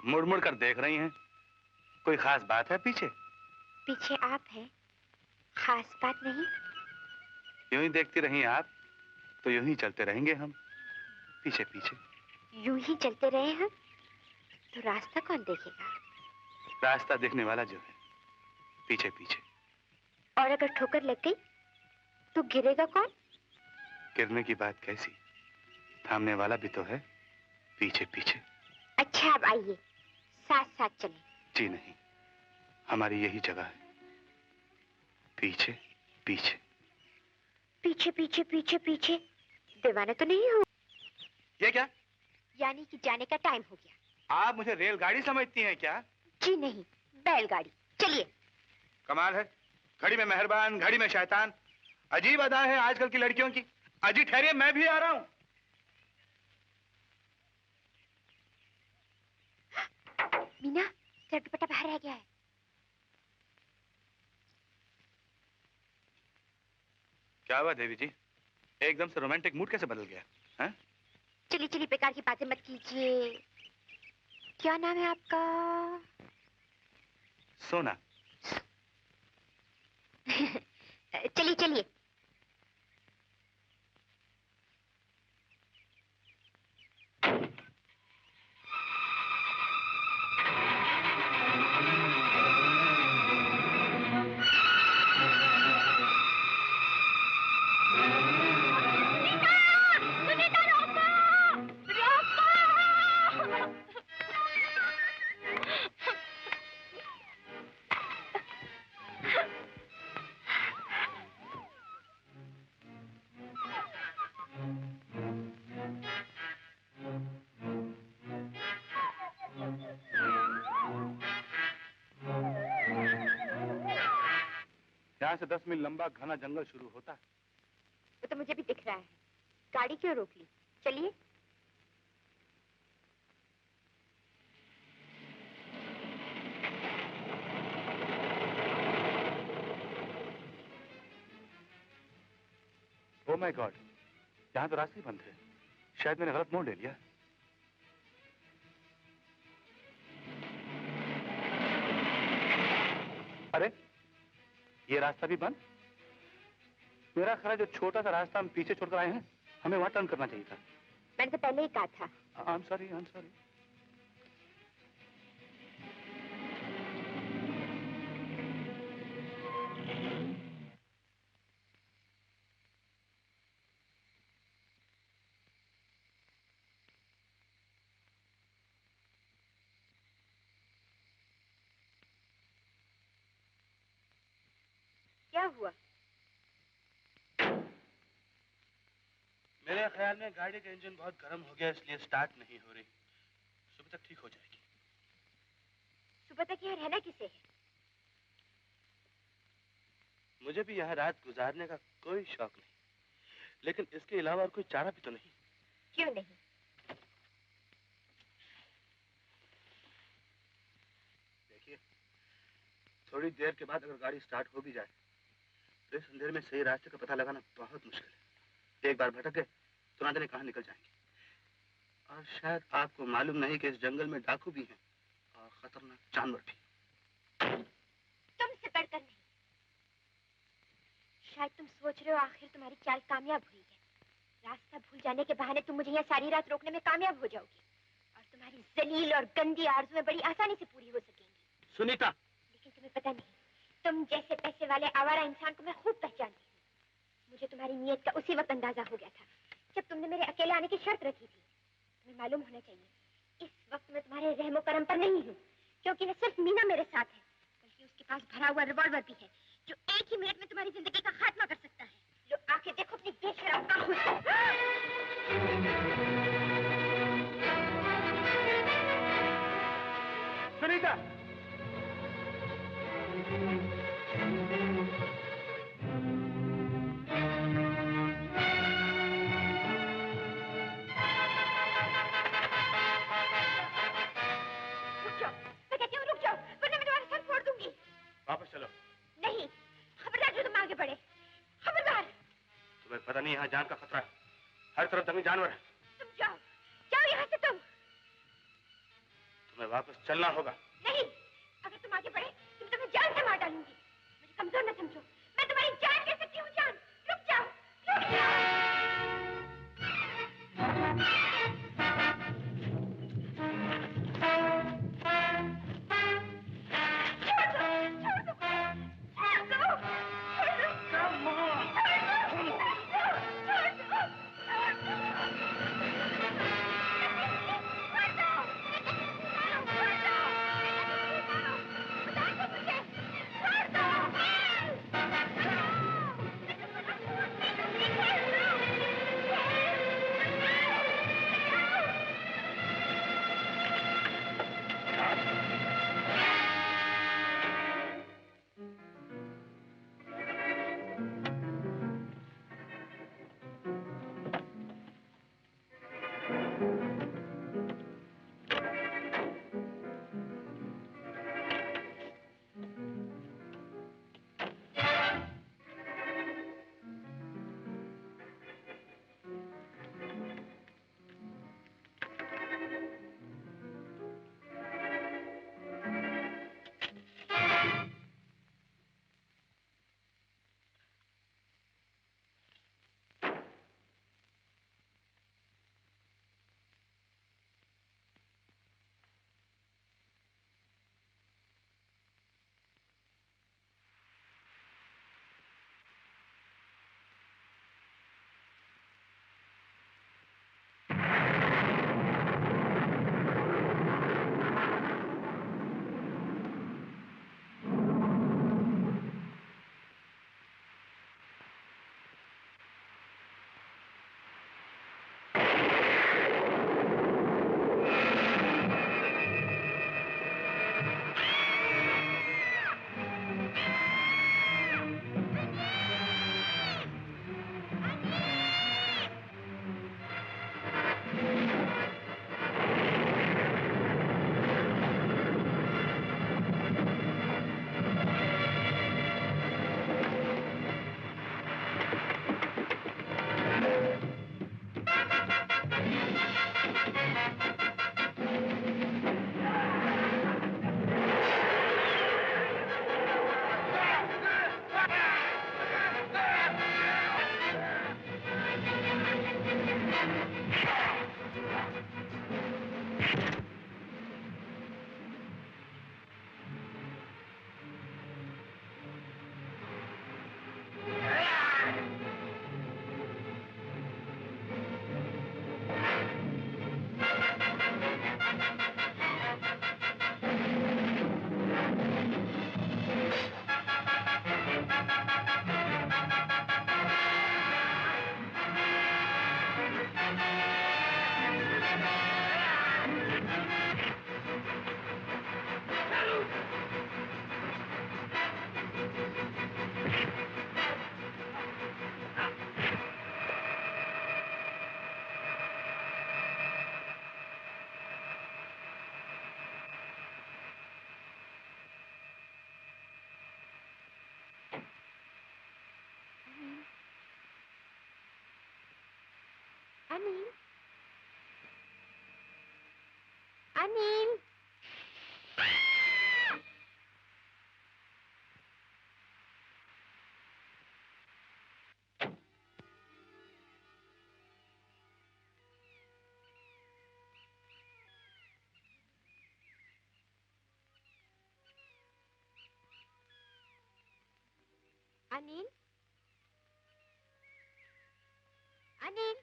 मुड़ मुड़ कर देख रही हैं, कोई खास बात है पीछे? पीछे आप हैं, खास बात नहीं। यूं ही देखती रही आप, तो यूं ही चलते रहेंगे हम, पीछे पीछे। यूं ही चलते रहे हम तो रास्ता कौन देखेगा? रास्ता देखने वाला जो है, पीछे पीछे। और अगर ठोकर लग गई तो गिरेगा कौन? गिरने की बात कैसी, थामने वाला भी तो है, पीछे पीछे। अच्छा अब आइए साथ साथ चलें। जी नहीं, हमारी यही जगह है, पीछे पीछे। पीछे पीछे पीछे पीछे, दीवाना तो नहीं हो? ये क्या? यानी कि जाने का टाइम हो गया। आप मुझे रेलगाड़ी समझती हैं क्या? जी नहीं, बैलगाड़ी। चलिए। कमाल है, घड़ी में मेहरबान, घड़ी में शैतान। अजीब अदा है आजकल की लड़कियों की। अजी ठहरिए, मैं भी आ रहा हूँ। मीना, सर दुपट्टा बाहर रह गया है। क्या हुआ देवी जी, एकदम से रोमांटिक मूड कैसे बदल गया? हैं? चलिए चलिए, बेकार की बातें मत कीजिए। क्या नाम है आपका? सोना। चलिए चलिए। यहाँ से 10 मील लंबा घना जंगल शुरू होता है। वो तो मुझे भी दिख रहा है, गाड़ी क्यों रोक ली? चलिए। ओह माय गॉड, यहाँ तो रास्ते ही बंद है। शायद मैंने गलत मोड़ ले लिया। अरे, ये रास्ता भी बंद। मेरा ख्याल है जो छोटा सा रास्ता हम पीछे छोड़कर आए हैं, हमें वहां टर्न करना चाहिए था। मैंने तो पहले ही कहा था। I am sorry, I am sorry. क्या हुआ? मेरे ख्याल में गाड़ी का इंजन बहुत गर्म हो गया, इसलिए स्टार्ट नहीं हो रही। सुबह तक ठीक हो जाएगी। सुबह तक यहाँ रहना किसे है? मुझे भी यहाँ रात गुजारने का कोई शौक नहीं, लेकिन इसके अलावा और कोई चारा भी तो नहीं। क्यों नहीं? देखिए, थोड़ी देर के बाद अगर गाड़ी स्टार्ट हो भी जाए तो इस अंधेरे में सही रास्ते का पता लगाना बहुत मुश्किल है। एक बार भटक गए तो ना जाने कहाँ निकल जाएंगे। और शायद आपको मालूम नहीं कि इस जंगल में डाकू भी हैं और खतरनाक जानवर भी। तुमसे बढ़कर नहीं। शायद तुम सोच रहे हो आखिर तुम्हारी चाल कामयाब हुई है। रास्ता भूल जाने के बहाने तुम मुझे यहाँ सारी रात रोकने में कामयाब हो जाओगी और तुम्हारी जलील और गंदी आरज़ुएं बड़ी आसानी से पूरी हो सकेंगी। सुनीता, लेकिन तुम्हें पता नहीं, तुम जैसे पैसे वाले आवारा इंसान को मैं खूब पहचानती हूँ। मुझे तुम्हारी नीयत का उसी वक्त अंदाजा हो गया था जब तुमने मेरे अकेले आने की शर्त रखी थी। तुम्हें मालूम होना चाहिए, इस वक्त मैं तुम्हारे रहमो करम पर नहीं हूँ, क्योंकि न सिर्फ मीना मेरे साथ है, बल्कि उसके पास भरा हुआ रिवॉल्वर भी है जो एक ही मिनट में तुम्हारी जिंदगी का खात्मा कर सकता है। लो आके देखो अपनी बेशरम आंखों से। सुनीता, रुक जाओ, मैं कहती हूँ रुक जाओ, वरना मैं तुम्हारा सर फोड़ दूंगी। वापस चलो। नहीं, खबरदार जो तुम आगे बढ़े, खबरदार। तुम्हें पता नहीं यहाँ जान का खतरा है, हर तरफ जंगली जानवर है। तुम जाओ, जाओ यहाँ से तुम। तुम्हें वापस चलना होगा। नहीं, अगर तुम आगे बढ़े तो मैं तुम्हें जान से मार डालूंगी। मुझे कमजोर न समझो, मैं तुम्हारी जान दे सकती हूँ। जान, रुक जाओ, रुक जाओ। अनिल, अनिल। अनिल, अनिल।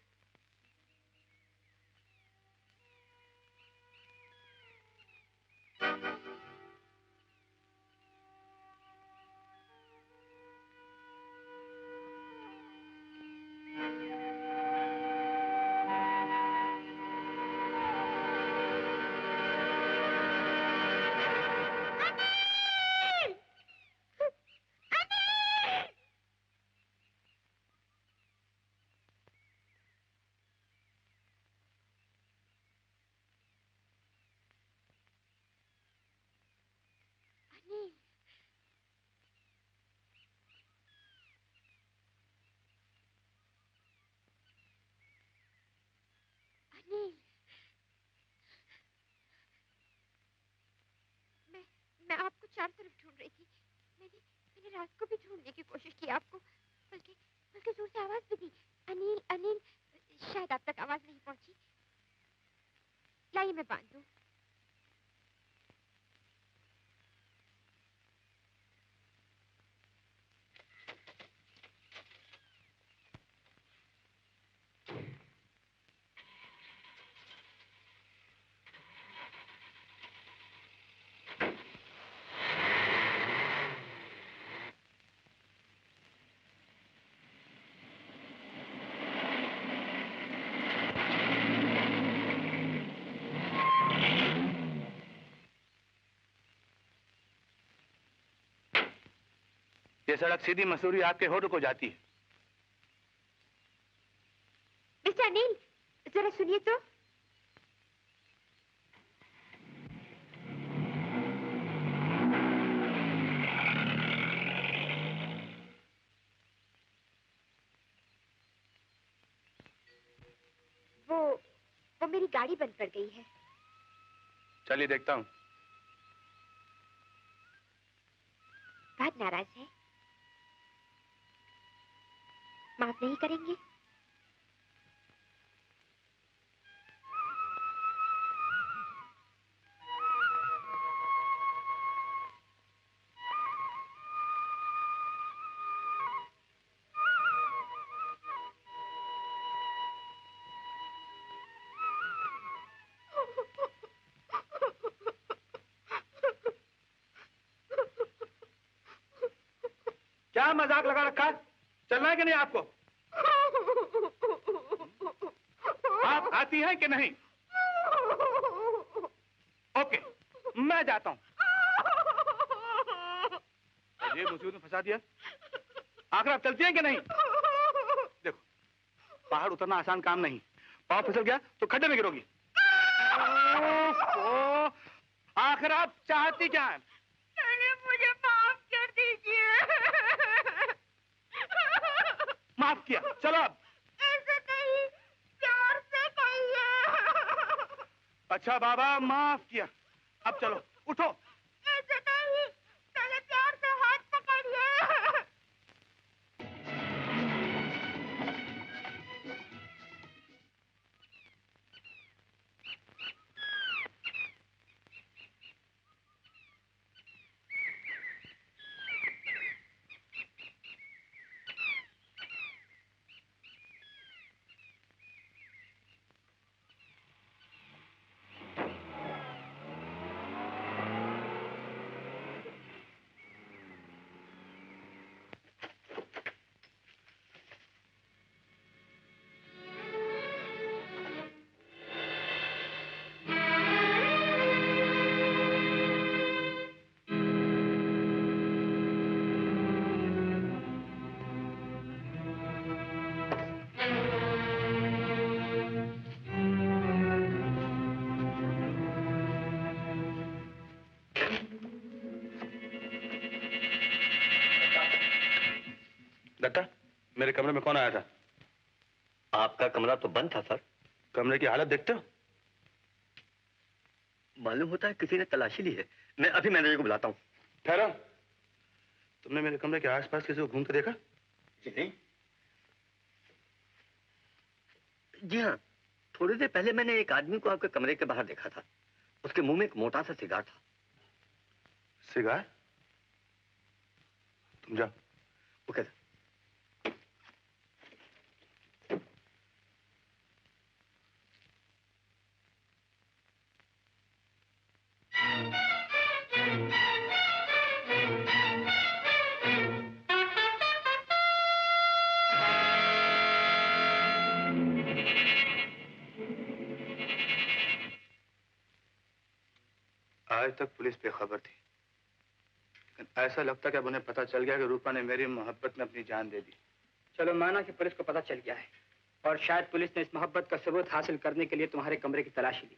मैं आपको चारों तरफ ढूंढ रही थी। मैंने रात को भी ढूंढने की कोशिश की आपको, बल्कि बल्कि जोर से आवाज भी दी, अनिल अनिल। शायद आप तक आवाज नहीं पहुंची। लाइए मैं बांध दूं। ये सड़क सीधी मसूरी आपके होटल को जाती है। मिस्टर अनिल, जरा सुनिए तो। वो मेरी गाड़ी बंद पड़ गई है। चलिए देखता हूँ। बहुत नाराज है? माफ नहीं करेंगे? क्या मजाक लगा रखा है? चलना है कि नहीं आपको? आप आती हैं कि नहीं? ओके, मैं जाता हूं। ये मुसीबत में फंसा दिया। आखिर आप चलती हैं कि नहीं? देखो, पहाड़ उतरना आसान काम नहीं। पाँव फिसल गया तो खड्डे में गिरोगी। आखिर आप चाहती क्या हैं? मुझे माफ कर दीजिए। माफ किया, चलो अब। ऐसे नहीं, प्यार से कहिए। अच्छा बाबा, माफ किया। अब चलो, उठो। ऐसे नहीं, पहले प्यार से हाथ पकड़िए। दत्ता, मेरे कमरे में कौन आया था? आपका कमरा तो बंद था सर। कमरे की हालत देखते हो? मालूम होता है किसी ने तलाशी ली है। मैं अभी मैनेजर को बुलाता हूँ। ठहरो, तुमने मेरे कमरे के आसपास किसी को घूम के देखा? जी नहीं। जी हाँ, थोड़ी देर पहले मैंने एक आदमी को आपके कमरे के बाहर देखा था। उसके मुंह में एक मोटा सा सिगार था। सिगार? तुम जाओ। ओके। आज तक पुलिस बेखबर थी, लेकिन ऐसा लगता कि अब उन्हें पता चल गया कि रूपा ने मेरी मोहब्बत में अपनी जान दे दी। चलो माना कि पुलिस को पता चल गया है और शायद पुलिस ने इस मोहब्बत का सबूत हासिल करने के लिए तुम्हारे कमरे की तलाशी ली,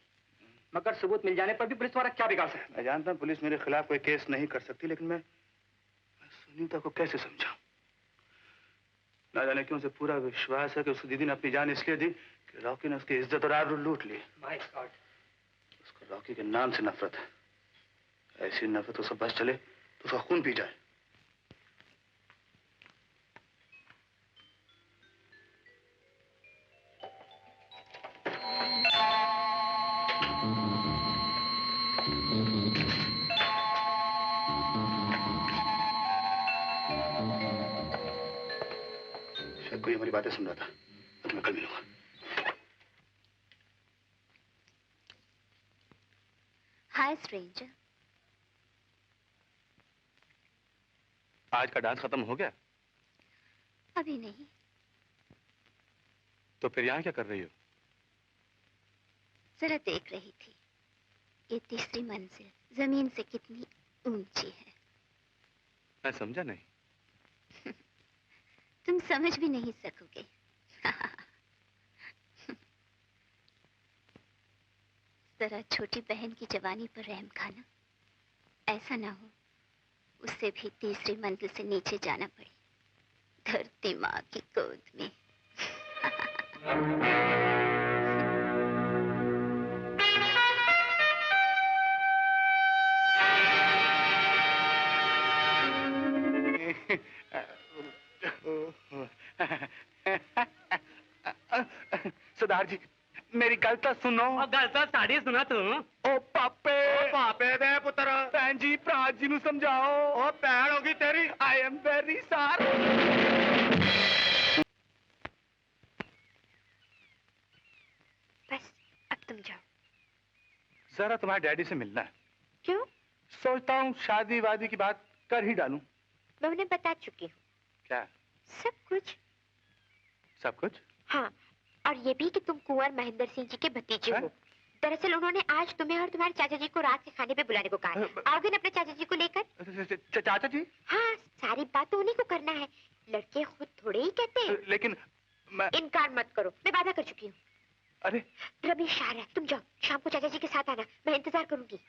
मगर सबूत मिल जाने पर भी पुलिस तुम्हारा क्या बिगाड़ सकती है? मैं जानता हूँ पुलिस मेरे खिलाफ कोई केस नहीं कर सकती, लेकिन मैं सुनीता को कैसे समझाऊं? ना जाने क्यों उसे पूरा विश्वास है कि उसकी दीदी ने अपनी जान इसलिए दी कि रॉकी ने उसकी इज्जत और आबरू लूट ली। माय गॉड, उसको रॉकी के नाम से नफरत है। ऐसी नफरत उसे बस चले तो उसका खून पी जाए। शायद कोई हमारी बातें सुन रहा था। मैं तुम्हें कल मिलूंगा। हाय स्ट्रेंजर। आज का डांस खत्म हो गया? अभी नहीं। तो फिर यहाँ क्या कर रही हो? जरा देख रही थी ये तीसरी मंजिल जमीन से कितनी ऊंची है। मैं समझा नहीं। तुम समझ भी नहीं सकोगे। जरा छोटी बहन की जवानी पर रहम खाना। ऐसा ना हो उससे भी तीसरी मंजिल से नीचे जाना पड़े, धरती माँ की गोद में। सरदार जी, मेरी गल तो सुनो। गल तो साड़ी सुना तू। ओ पापे। ओ पापे दे पुत्र। भैन जी, भरा जी नु समझाओ। ओ भैन होगी तेरी। I am very sorry. बस अब तुम जाओ। जरा तुम्हारे डैडी से मिलना है। क्यों? सोचता हूँ शादी वादी की बात कर ही डालूं। मैं उन्हें बता चुकी हूँ। क्या? सब कुछ। सब कुछ? हाँ, और ये भी कि तुम कुंवर महेंद्र सिंह जी के भतीजे हो। दरअसल उन्होंने आज तुम्हें और तुम्हारे चाचा जी को रात के खाने पे बुलाने को कहा है। आओगे ना अपने चाचा जी को लेकर? चाचा जी? हाँ, सारी बात तो उन्हीं को करना है। लड़के खुद थोड़े ही कहते हैं। लेकिन मैं... इनकार मत करो, मैं वादा कर चुकी हूँ। अरे रमेश आ रहा है, तुम जाओ, शाम को चाचा जी के साथ आना, मैं इंतजार करूंगी।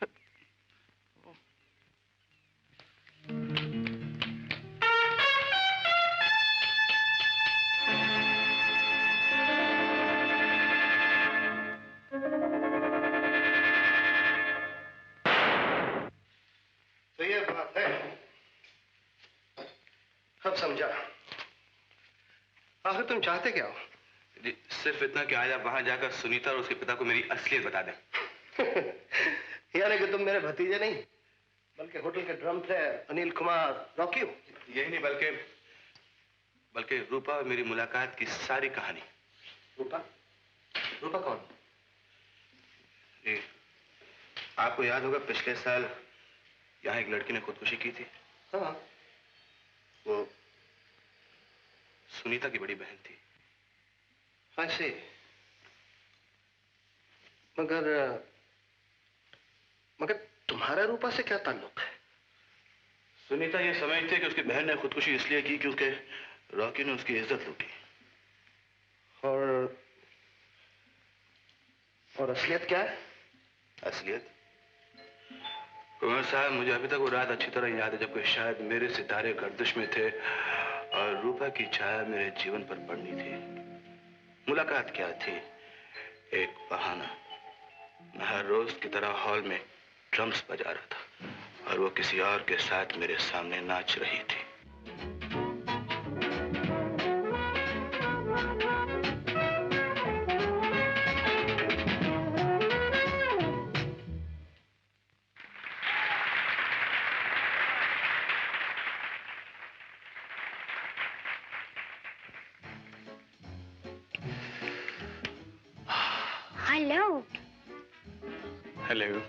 तो ये बात है। अब समझा। आखिर तुम चाहते क्या हो? जी, सिर्फ इतना कि आज आप वहां जाकर सुनीता और उसके पिता को मेरी असलियत बता दें। यानी कि तुम मेरे भतीजे नहीं, बल्कि होटल के drum player Anil Kumar Rocky हो। यही नहीं बल्कि रूपा और मेरी मुलाकात की सारी कहानी। रूपा? रूपा कौन? जी, आपको याद होगा पिछले साल यहाँ एक लड़की ने खुदकुशी की थी। हाँ। वो सुनीता की बड़ी बहन थी। ऐसे? मगर तुम्हारा रूपा से क्या ताल्लुक है? सुनीता ये समझती है कि उसकी बहन ने खुदकुशी इसलिए की कि उसके रॉकी ने उसकी इज्जत लूटी। और असलियत क्या है? असलियत? कुमार साहब, मुझे अभी तक वो रात अच्छी तरह याद है जब कोई शायद मेरे सितारे गर्दिश में थे और रूपा की छाया मेरे जीवन पर पड़नी थी। मुलाकात क्या थी, एक बहाना। मैं हर रोज की तरह हॉल में ड्रम्स बजा रहा था और वो किसी और के साथ मेरे सामने नाच रही थी। हेलो।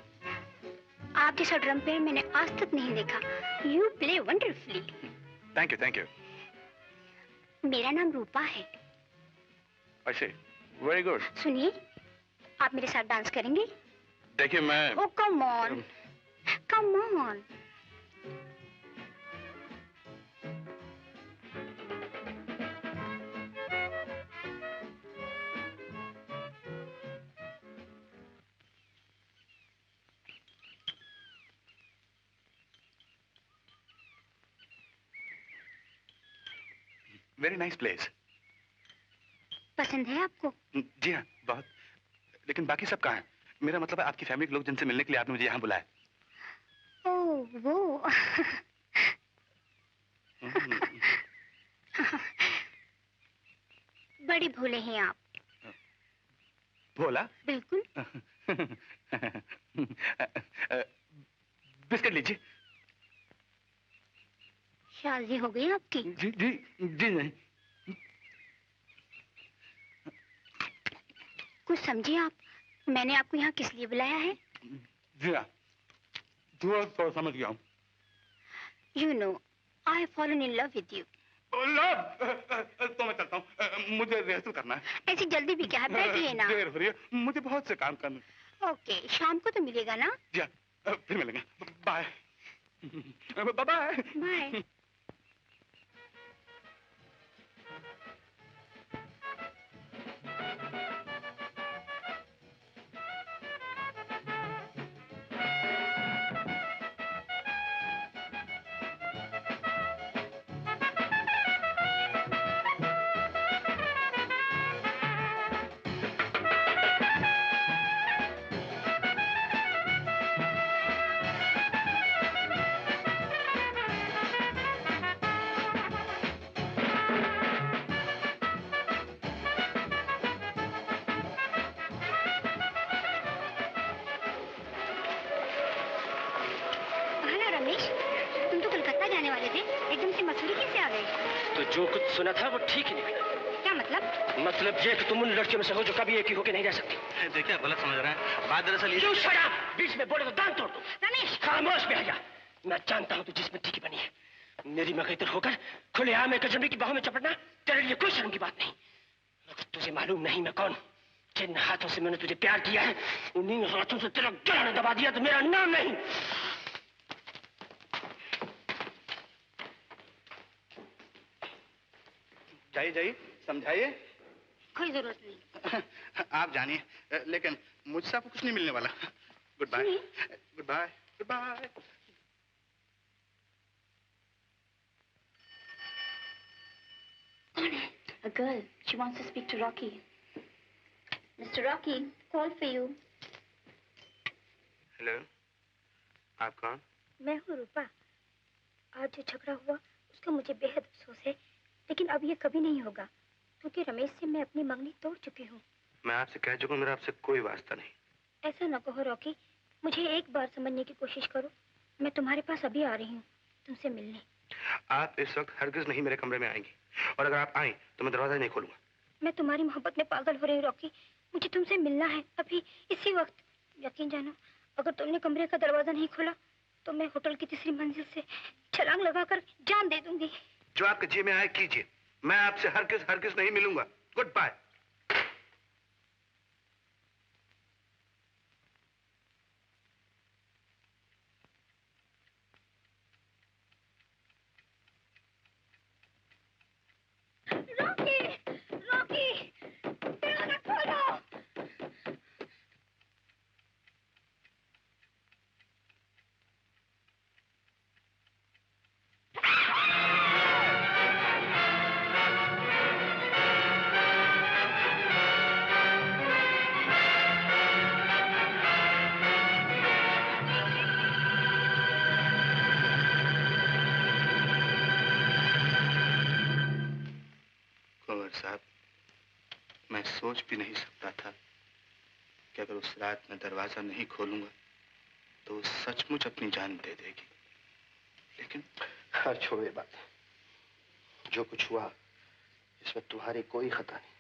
आप जैसा ड्रम प्लेयर मैंने आज तक नहीं देखा। You play wonderfully. Thank you, thank you. मेरा नाम रूपा है। I see. Very good. सुनिए, आप मेरे साथ डांस करेंगे? देखिए मैं। Oh come on, come on. Very nice place. पसंद है आपको? जी हाँ, बहुत। लेकिन बाकी सब कहाँ हैं? मेरा मतलब है आपकी फैमिली के लोग जिनसे मिलने के लिए आपने मुझे यहाँ बुलाया। ओह वो। बड़े भोले हैं आप। भोला? बिल्कुल। बिस्किट लीजिए। शादी हो गई आपकी? जी जी जी नहीं। कुछ समझिए आप, मैंने आपको यहाँ किस लिए बुलाया है? जी हाँ, तो समझ गया हूँ। You know, I have fallen in love with you. Love? तो मैं चलता हूँ, मुझे रिहर्सल करना है। ऐसी जल्दी भी क्या है, बैठिए ना। देर हो रही है, मुझे बहुत से काम करना है। ओके, शाम को तो मिलेगा ना? जी हाँ, फिर मिलेंगे। Bye bye bye. जो कुछ सुना था वो ठीक ही निकला। क्या मतलब? मतलब ये कि तुम उन लड़कियों में से हो जो कभी एक ही होके नहीं रह सकती। देखिए आप गलत समझ रहे हैं। बात दरअसल ये। बीच में बोले तो दांत तोड़ दूं। रमेश! खामोश बेहया। मैं जानता हूँ तू जिसमें टिकी बनी है। मेरी मगैतर होकर खुलेआम एक अजनबी की बाहों में चपटना तेरे लिए कोई शर्म की बात नहीं। अगर तुझे मालूम नहीं मैं कौन, जिन हाथों से मैंने तुझे प्यार किया है, उन्हीं हाथों से तेरा गला ने दबा दिया तो मेरा नाम नहीं। जाइए जाइए, समझाइए। कोई जरूरत नहीं। आप जानिए, लेकिन मुझसे आपको कुछ नहीं मिलने वाला। Goodbye. Goodbye. Goodbye. A girl. She wants to speak to Rocky. Mr. Rocky, call for you. Hello, आप कौन? मैं हूँ रूपा। आज जो झगड़ा हुआ उसका मुझे बेहद अफसोस है, लेकिन अब ये कभी नहीं होगा क्योंकि रमेश से मैं अपनी मंगनी तोड़ चुकी हूँ। मैं आपसे कह चुका हूँ, मेरा आपसे कोई वास्ता नहीं। ऐसा न कहो रॉकी, मुझे एक बार समझने की कोशिश करो। मैं तुम्हारे पास अभी आ रही हूँ तुमसे मिलने। आप इस वक्त हरगिज नहीं मेरे कमरे में आएंगी, और अगर आप आए तो मैं दरवाजा नहीं खोलूंगा। मैं तुम्हारी मोहब्बत में पागल हो रही हूँ रॉकी, मुझे तुमसे मिलना है अभी इसी वक्त। यकीन जानो, अगर तुमने कमरे का दरवाजा नहीं खोला तो मैं होटल की तीसरी मंजिल से छलांग लगाकर जान दे दूंगी। जो आपके जी में आए कीजिए, मैं आपसे हरगिज नहीं मिलूंगा। Good bye. रॉकी, रॉकी, दरवाजा खोलो। कुंवर साहब, मैं सोच भी नहीं सकता था कि अगर उस रात मैं दरवाजा नहीं खोलूंगा तो वो सचमुच अपनी जान दे देगी। लेकिन हाँ, छोड़ो ये बात। जो कुछ हुआ इसमें तुम्हारी कोई खता नहीं,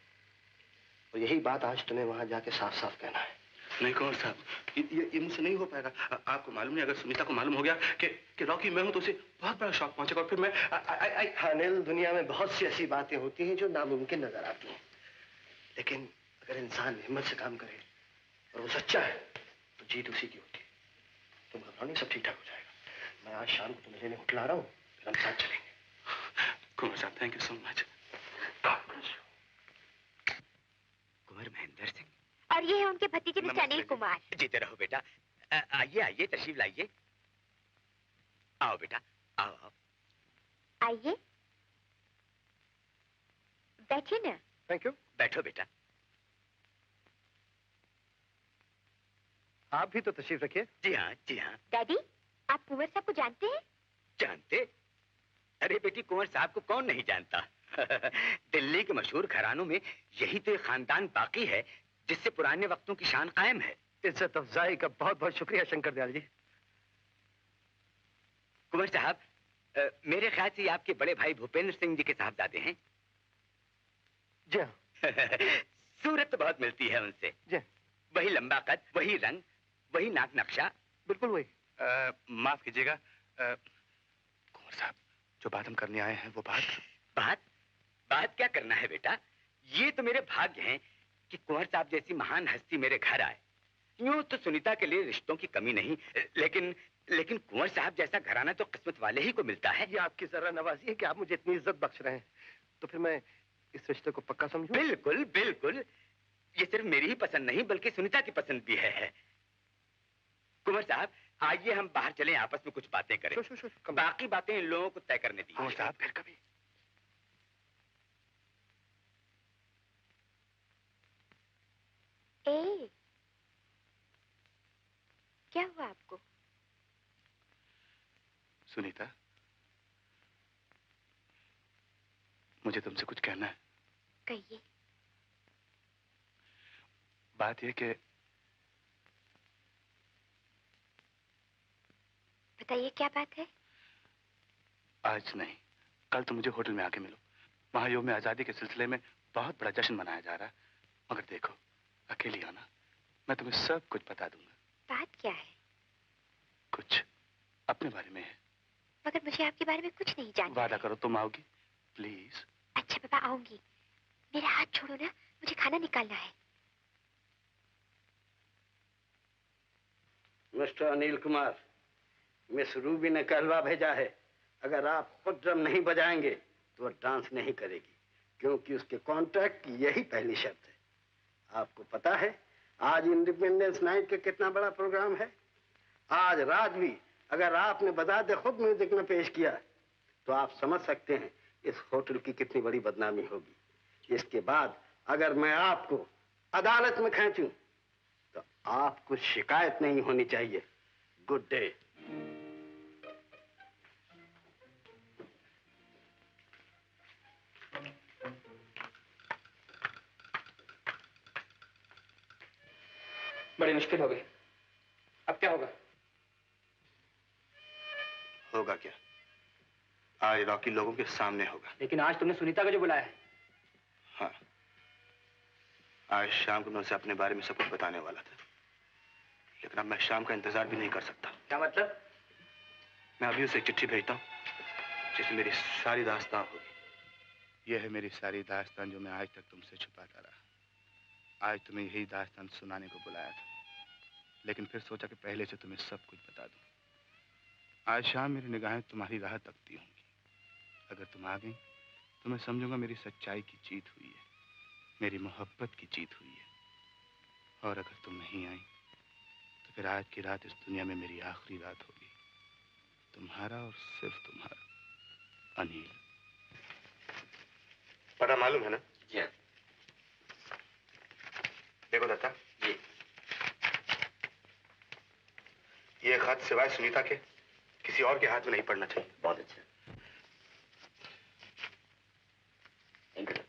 और यही बात आज तुम्हें वहां जाके साफ साफ कहना है। नहीं कुंवर साहब, ये मुझसे नहीं हो पाएगा। आपको मालूम नहीं, अगर सुनीता को मालूम हो गया कि रॉकी मैं हूं तो उसे बहुत बड़ा शौक पहुंचेगा और फिर मैं अनिल, दुनिया में बहुत सी ऐसी बातें होती हैं जो नामुमकिन नजर आती हैं, लेकिन अगर इंसान हिम्मत से काम करे और वो सच्चा है तो जीत उसी की होती है। तुम घबराओ नहीं, सब ठीक ठाक हो जाएगा। मैं आज शाम को तुम्हें लेने होटल आ रहा हूँ, फिर हम साथ चलेंगे। कुंवर साहब, थैंक यू सो मच। कुंवर महेंद्र सिंह, और ये है उनके भतीजे मिस्टर अनिल कुमार। जीते रहो बेटा। आइए आइए, तशरीफ लाइए। आओ बेटा, आओ आओ। आइए, बैठिए ना। Thank you. बैठो बेटा। आप भी तो तशरीफ रखिए। जी हाँ, जी हाँ। डैडी, आप कुंवर साहब को जानते हैं? जानते? अरे बेटी, कुंवर साहब को कौन नहीं जानता। दिल्ली के मशहूर घरानों में यही तो एक खानदान बाकी है जिससे पुराने वक्तों की शान कायम है। इज्जत अफजाई का बहुत बहुत शुक्रिया शंकर दयाल जी। कुंवर साहब, मेरे ख्याल से आपके बड़े भाई भूपेंद्र सिंह जी के साहबजादे हैं। जी हाँ। सूरत तो बहुत मिलती है उनसे। जी। वही लंबा कद, वही रंग, वही नाक नक्शा। बिल्कुल वही। माफ कीजिएगा कुंवर साहब, जो बात हम करने आए हैं वो बात क्या करना है बेटा? ये तो मेरे भाग्य हैं कि कुंवर साहब जैसी महान हस्ती मेरे घर आए। यूं तो सुनीता के लिए रिश्तों की कमी नहीं, लेकिन कुंवर साहब जैसा घराना तो किस्मत वाले ही को मिलता है। ये आपकी जरा नवाजी है कि आप मुझे इतनी इज्जत बख्श रहे हैं। तो फिर मैं इस रिश्ते को पक्का समझूं? बिल्कुल बिल्कुल। ये सिर्फ मेरी ही पसंद नहीं बल्कि सुनीता की पसंद भी है। कुंवर साहब, आइए हम बाहर चलें, आपस में कुछ बातें करें। बाकी बातें इन लोगों को तय करने दीजिए। कुंवर साहब, फिर कभी। ए, क्या हुआ आपको? सुनीता, मुझे तुमसे कुछ कहना है। कहिए। बात यह कि बताइए, क्या बात है? आज नहीं, कल तुम मुझे होटल में आके मिलो। वहां यौम आजादी के सिलसिले में बहुत बड़ा जश्न मनाया जा रहा है। मगर देखो, अकेली आना, मैं तुम्हें सब कुछ बता दूंगा। बात क्या है? कुछ अपने बारे में है। मगर मुझे आपके बारे में कुछ नहीं जानना। वादा करो तुम आओगी, प्लीज। अच्छा पापा, आऊंगी। मेरा हाथ छोड़ो ना, मुझे खाना निकालना है। Mister Anil Kumar, miss Ruby ने कहलवा भेजा है, अगर आप खुद ड्रम नहीं बजाएंगे तो वो डांस नहीं करेगी, क्योंकि उसके कॉन्ट्रैक्ट की यही पहली शर्त है। आपको पता है आज इंडिपेंडेंस नाइट का कितना बड़ा प्रोग्राम है? आज रात भी अगर आपने बजाते खुद म्यूजिक में पेश किया तो आप समझ सकते हैं इस होटल की कितनी बड़ी बदनामी होगी। इसके बाद अगर मैं आपको अदालत में खींचूं तो आपको शिकायत नहीं होनी चाहिए। Good day. बड़ी मुश्किल हो गई, अब क्या होगा? होगा क्या? आज रॉकी लोगों के सामने होगा। लेकिन आज तुमने सुनीता को जो बुलाया है। हाँ, आज शाम को मैं उसे अपने बारे में सब कुछ बताने वाला था, लेकिन अब मैं शाम का इंतजार भी नहीं कर सकता। क्या मतलब? मैं अभी उसे एक चिट्ठी भेजता हूँ जिसमें मेरी सारी दास्तान होगी। यह है मेरी सारी दास्तान जो मैं आज तक तुमसे छुपाता रहा। आज तुम्हें यही दास्तान सुनाने को बुलाया था, लेकिन फिर सोचा कि पहले से तुम्हें सब कुछ बता दूं। आज शाम मेरी निगाहें तुम्हारी राह तकती होंगी। अगर तुम आ गई तो मैं समझूंगा मेरी सच्चाई की जीत हुई है, मेरी मोहब्बत की जीत हुई है। और अगर तुम नहीं आई तो फिर आज की रात इस दुनिया में मेरी आखिरी रात होगी। तुम्हारा और सिर्फ तुम्हारा अनिल। पता मालूम है ना? जी हाँ। देखो दत्ता जी। ये खत सिवाय सुनीता के किसी और के हाथ में नहीं पड़ना चाहिए। बहुत अच्छा। Thank you.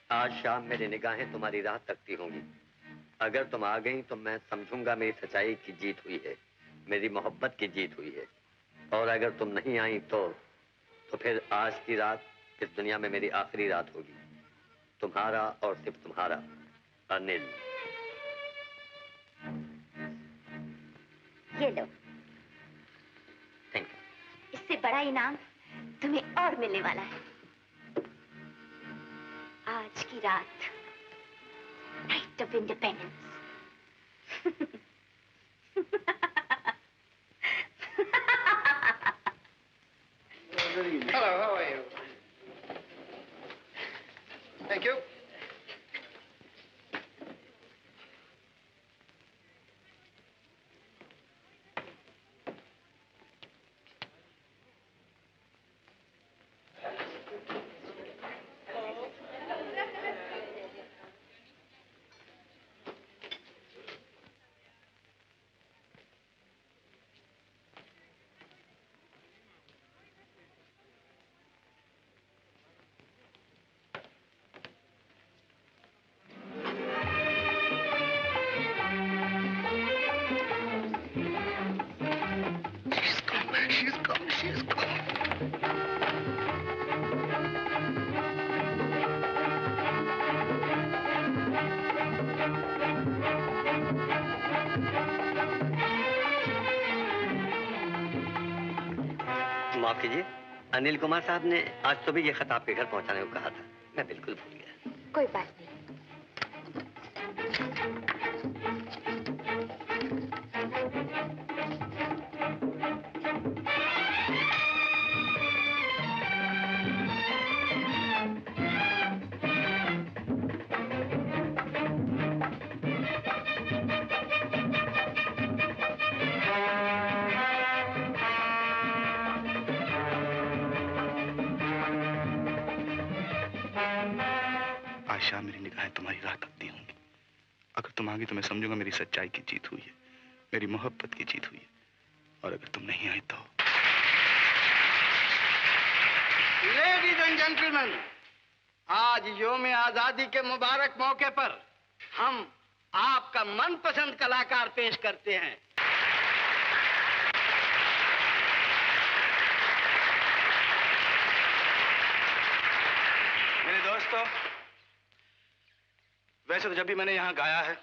आज शाम मेरी निगाहें तुम्हारी राह तकती होंगी। अगर तुम आ गई तो मैं समझूंगा मेरी सच्चाई की जीत हुई है, मेरी मोहब्बत की जीत हुई है। और अगर तुम नहीं आई तो फिर आज की रात इस दुनिया में मेरी आखिरी रात होगी। तुम्हारा और सिर्फ तुम्हारा, अनिल। ये लो। Thank you. इससे बड़ा इनाम तुम्हें और मिलने वाला है। आज की रात, night of independence. Hello, how are you? Thank you. माफ कीजिए, अनिल कुमार साहब ने आज तो भी ये खत आपके घर पहुंचाने को कहा था। मैं बिल्कुल भूल गया। कोई बात नहीं। आशा, मेरी निगाहें तुम्हारी राह तकती होंगी। अगर तुम आगे तो मैं समझूंगा मेरी सच्चाई की जीत हुई है, मेरी मोहब्बत की जीत हुई है। और अगर तुम नहीं आई तो। लेडीज एंड जेंटलमैन, आज योम आजादी के मुबारक मौके पर हम आपका मनपसंद कलाकार पेश करते हैं। मेरे दोस्तों, वैसे तो जब भी मैंने यहां गाया है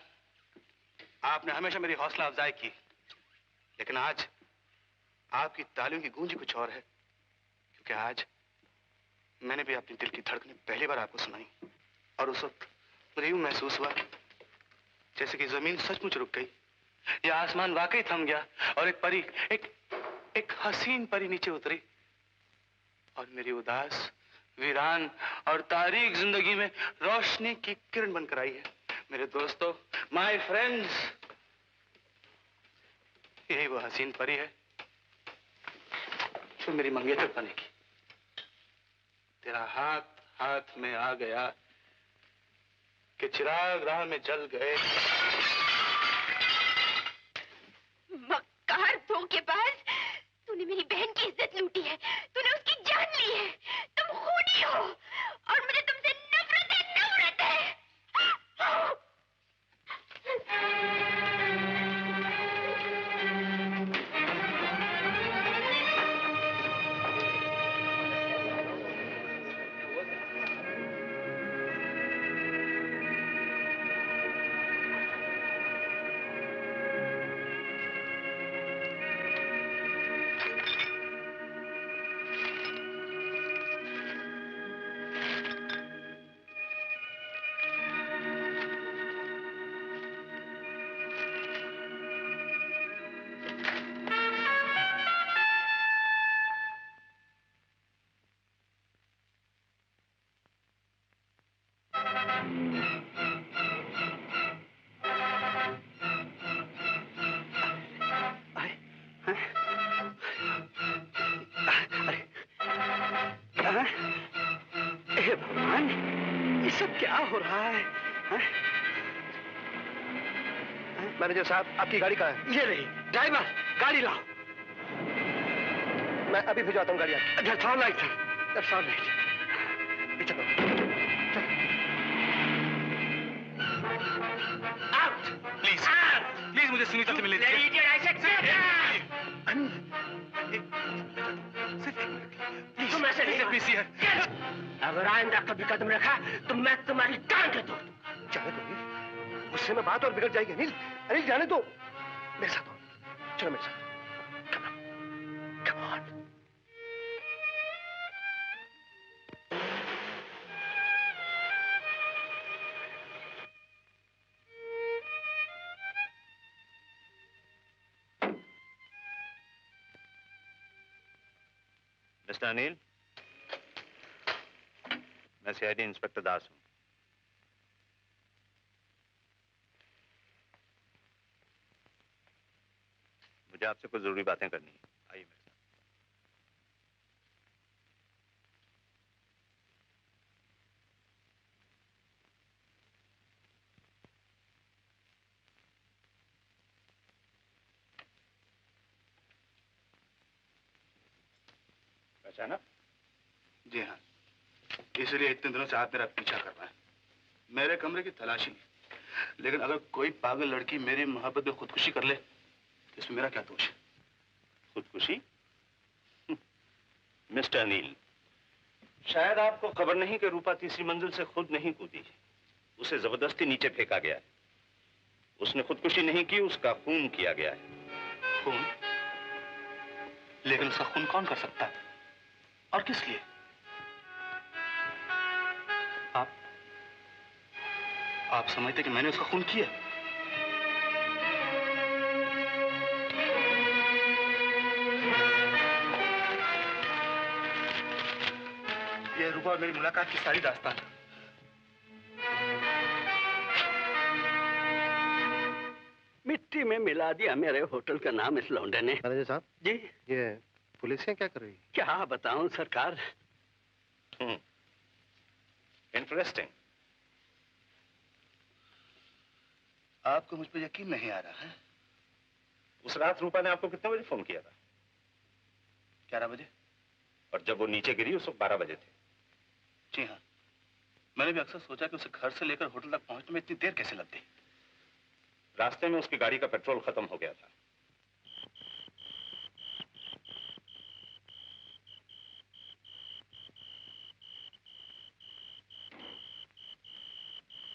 आपने हमेशा मेरी हौसला अफजाई की, लेकिन आज आपकी तालियों की गूंज कुछ और है, क्योंकि आज मैंने भी अपनी दिल की धड़कनें पहली बार आपको सुनाई। और उस वक्त मुझे यूं महसूस हुआ जैसे कि जमीन सचमुच रुक गई, या आसमान वाकई थम गया और एक परी, एक हसीन परी नीचे उतरी और मेरी उदास, वीरान और तारीख जिंदगी में रोशनी की किरण बनकर आई है। मेरे दोस्तों, माय फ्रेंड्स, यही वो हसीन परी है जो मेरी मंगेतर बनेगी। तेरा हाथ हाथ में आ गया कि चिराग राह में जल गए। मक्कार धोखेबाज, तूने मेरी बहन की इज्जत लूटी है, तूने उसकी जान ली है, तुम खूनी हो और मुझे तुमसे नफरत है, नफरत है। भगवान, ये सब क्या हो रहा है? मैनेजर साहब, आपकी गाड़ी कहाँ है? ये रही। ड्राइवर, गाड़ी लाओ। मैं अभी भिजवाता हूँ गाड़ी। That's all right, sir. That's all right. चलो, चलो। आउट। प्लीज प्लीज मुझे सुनीता से मिलने दीजिए। Idiot, I said get out. तुम ऐसे नहीं प्लीज यार। अगर आइंदा कभी कदम रखा तो मैं तुम्हारी टांग तोड़ दूंगा। जाने दो अनिल, गुस्से में बात और बिगड़ जाएगी। अनिल अनिल जाने दो, मेरे साथ आओ, चलो मेरे साथ। Come on. मिस्टर अनिल, मैं सीआईडी इंस्पेक्टर दास हूं। मुझे आपसे कुछ जरूरी बातें करनी है। आइए मेरे साथ। पहचाना? जी हाँ, इसलिए इतने दिनों से आप मेरा पीछा कर रहे हैं। मेरे कमरे की तलाशी ली, लेकिन अगर कोई पागल लड़की मेरी मोहब्बत में खुदकुशी कर ले तो इसमें मेरा क्या दोष है? खुदकुशी? मिस्टर अनिल, शायद आपको खबर नहीं कि रूपा तीसरी मंजिल से खुद नहीं कूदी, उसे जबरदस्ती नीचे फेंका गया है। उसने खुदकुशी नहीं की, उसका खून किया गया है। खून? लेकिन उसका खून कौन कर सकता है और किस लिए? आप समझते कि मैंने उसका खून किया? ये रूपा और मेरी मुलाकात की सारी दास्तान। मिट्टी में मिला दिया मेरे होटल का नाम इस लौंडे ने। मैनेजर साहब जी, ये पुलिस क्या कर रही है? क्या बताऊं सरकार। इंटरेस्टिंग। आपको मुझ पर यकीन नहीं आ रहा है? उस रात रूपा ने आपको कितने बजे फोन किया था? 11 बजे। और जब वो नीचे गिरी उस वक्त 12 बजे थे। जी हाँ, मैंने भी अक्सर सोचा कि उसे घर से लेकर होटल तक पहुंचने में इतनी देर कैसे लगती। रास्ते में उसकी गाड़ी का पेट्रोल खत्म हो गया था।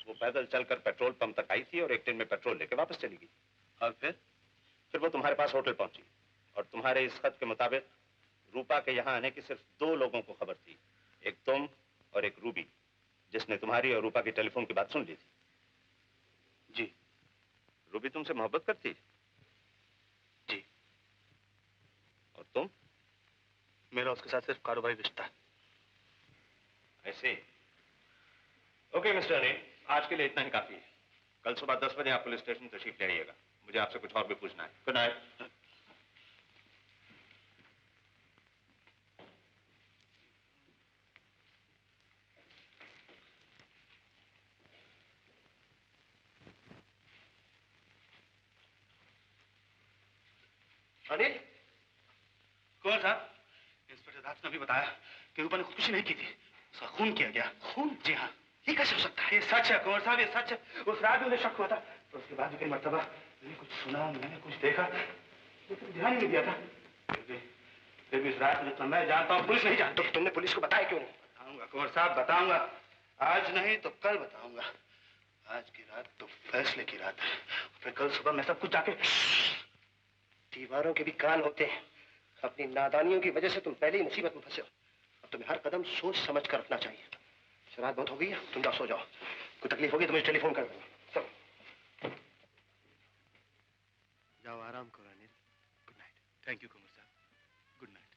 वो पैदल चलकर पेट्रोल पंप तक आई थी और एक टिन में पेट्रोल लेकर वापस चली गई। और फिर वो तुम्हारे पास होटल पहुंची और तुम्हारे इस खत के मुताबिक रूपा के यहाँ आने की सिर्फ 2 लोगों को खबर थी, एक तुम और एक रूबी, जिसने तुम्हारी और रूपा की टेलीफोन की बात सुन ली थी। जी। रूबी तुमसे मोहब्बत करती? जी। और तुम? मेरा उसके साथ सिर्फ कारोबारी रिश्ता है। ऐसे? ओके मिस्टर अनिल, आज के लिए इतना ही काफी है। कल सुबह 10 बजे आप पुलिस स्टेशन तशरीफ ले आइएगा। मुझे आपसे कुछ और भी पूछना है। Good night. अनिल? कौन साहब? इंस्पेक्टर दास ने भी बताया कि रूपा ने खुदकुशी नहीं की थी, उसका खून किया गया। खून? जी हाँ। ये कैसे हो सकता है? ये सच है कुंवर साहब, ये सच है। उस रात मुझे शक हुआ था, तो उसके बाद भी कई मर्तबा मैंने कुछ सुना, मैंने कुछ देखा, लेकिन ध्यान ही नहीं दिया था। फिर भी इस रात में तो मैं जानता हूँ, पुलिस नहीं जानती। तो तुमने पुलिस को बताया क्यों नहीं? बताऊंगा कुंवर साहब, बताऊंगा। आज नहीं तो कल बताऊंगा। आज की रात तो फैसले की रात है। फिर कल सुबह मैं सब कुछ जाके। दीवारों के भी कान होते हैं। अपनी नादानियों की वजह से तुम पहले ही मुसीबत में फंसे हो। अब तुम्हें हर कदम सोच समझ कर रखना चाहिए। रात बहुत हो गई है, तुम जाओ, सो जाओ। कोई तकलीफ होगी तो मुझे टेलीफोन कर देना। चलो जाओ, आराम करो Anil. Good night. Thank you Kunwar साहब, गुड नाइट।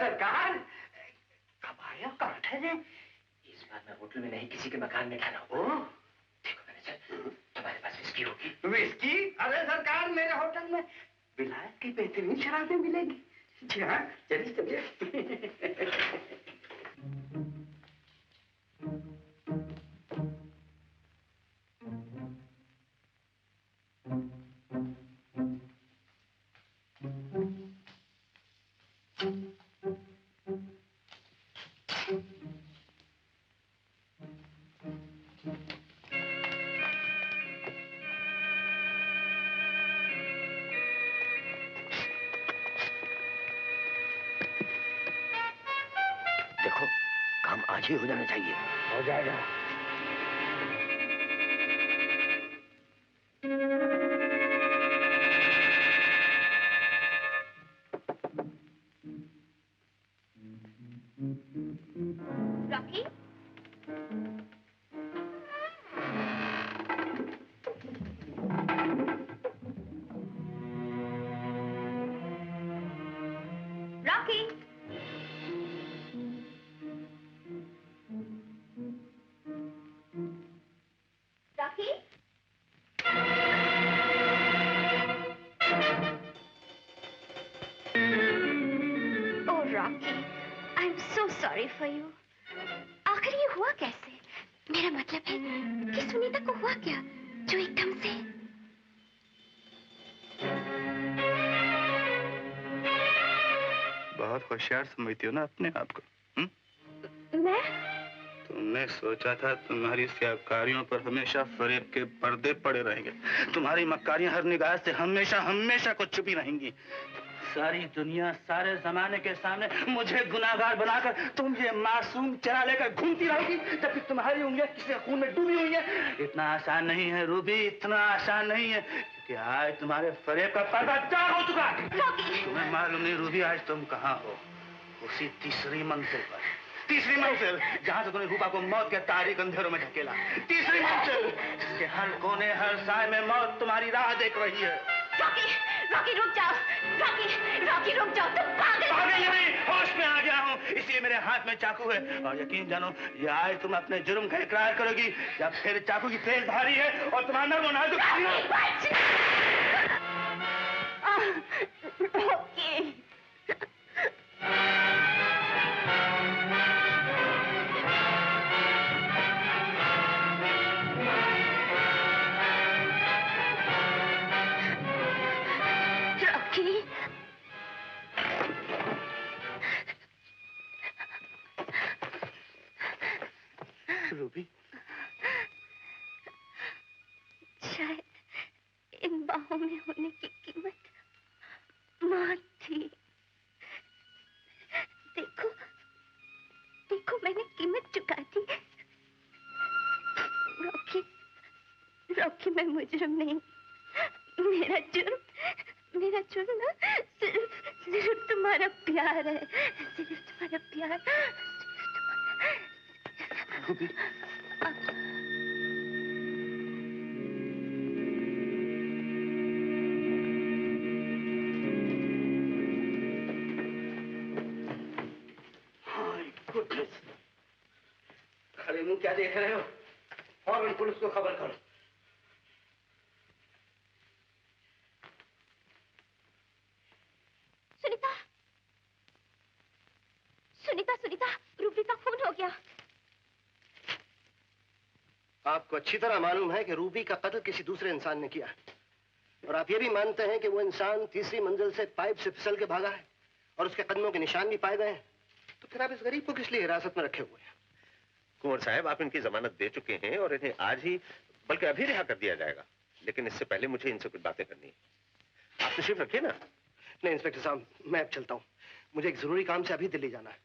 सरकार, कब आए और कहाँ ठहरे? इस बार मैं होटल में नहीं, किसी के मकान में ठहरा हूँ। देखो मैनेजर, तुम्हारे पास विस्की होगी? विस्की? अरे सरकार, मेरे होटल में विलायत की बेहतरीन शराबें मिलेगी। जी हाँ, चलिए चलिए। देखो, काम आज ही हो जाना चाहिए। हो जाएगा। Rocky, Rocky, Rocky, oh Rocky, I am so sorry for you. आखिर ये हुआ कैसे? मेरा मतलब है कि सुनीता को हुआ क्या जो एकदम से? बहुत होशियार समझती हो ना अपने आप को। मैं? तुमने सोचा था तुम्हारी सियाकारियों पर हमेशा फरेब के पर्दे पड़े रहेंगे। तुम्हारी मक्कारियां हर निगाह से हमेशा हमेशा को छुपी रहेंगी। सारी दुनिया सारे जमाने के सामने मुझे गुनाहगार बनाकर तुम ये मासूम चरा लेकर घूमती रहोगी, जबकि तुम्हारी उंगलियां किसी खून में डूबी हुई है। इतना आसान नहीं है रूबी, इतना आसान नहीं है, कि आज तुम्हारे फरेब का पर्दा चार हो चुका। तुम्हें मालूम नहीं रूबी, आज तुम कहाँ हो? उसी तीसरी मंजिल पर, तीसरी मंजिल जहाँ से तुमने रूपा को मौत के तारीख अंधेरों में ढकेला। तीसरी मंजिल जिसके हर कोने हर साए में मौत तुम्हारी राह देख रही है। रॉकी, रॉकी रुक जाओ। रॉकी, रॉकी रुक जाओ, तुम पागल नहीं, होश में आ गया हूँ, इसलिए मेरे हाथ में चाकू है। और यकीन जानो, ये आज तुम अपने जुर्म का इकरार करोगी या फिर चाकू की तेज धारी है और तुम्हारा नर्म और नाजुक। रॉकी, रूबी, शायद इन बाहों में होने की कीमत मौत थी। देखो, देखो मैंने कीमत चुका दी। रॉकी, रॉकी मैं मुजरिम नहीं। मेरा जुर्म ना सिर्फ तुम्हारा प्यार है, सिर्फ तुम्हारा प्यार। रूबी, खड़े मुंह क्या देख रहे हो? फौरन पुलिस को खबर करो। सुनीता, सुनीता, सुनीता, रूबी का खून हो गया। आपको अच्छी तरह मालूम है कि रूबी का कत्ल किसी दूसरे इंसान ने किया, और आप ये भी मानते हैं कि वो इंसान तीसरी मंजिल से पाइप से फिसल के भागा है और उसके कदमों के निशान भी पाए गए हैं। तो फिर आप इस गरीब को किस लिए हिरासत में रखे हुए हैं? कुंवर साहब, आप इनकी जमानत दे चुके हैं और इन्हें आज ही बल्कि अभी रिहा कर दिया जाएगा, लेकिन इससे पहले मुझे इनसे कुछ बातें करनी है। आप तशरीफ रखिए ना। नहीं इंस्पेक्टर साहब, मैं अब चलता हूँ, मुझे एक जरूरी काम से अभी दिल्ली जाना है।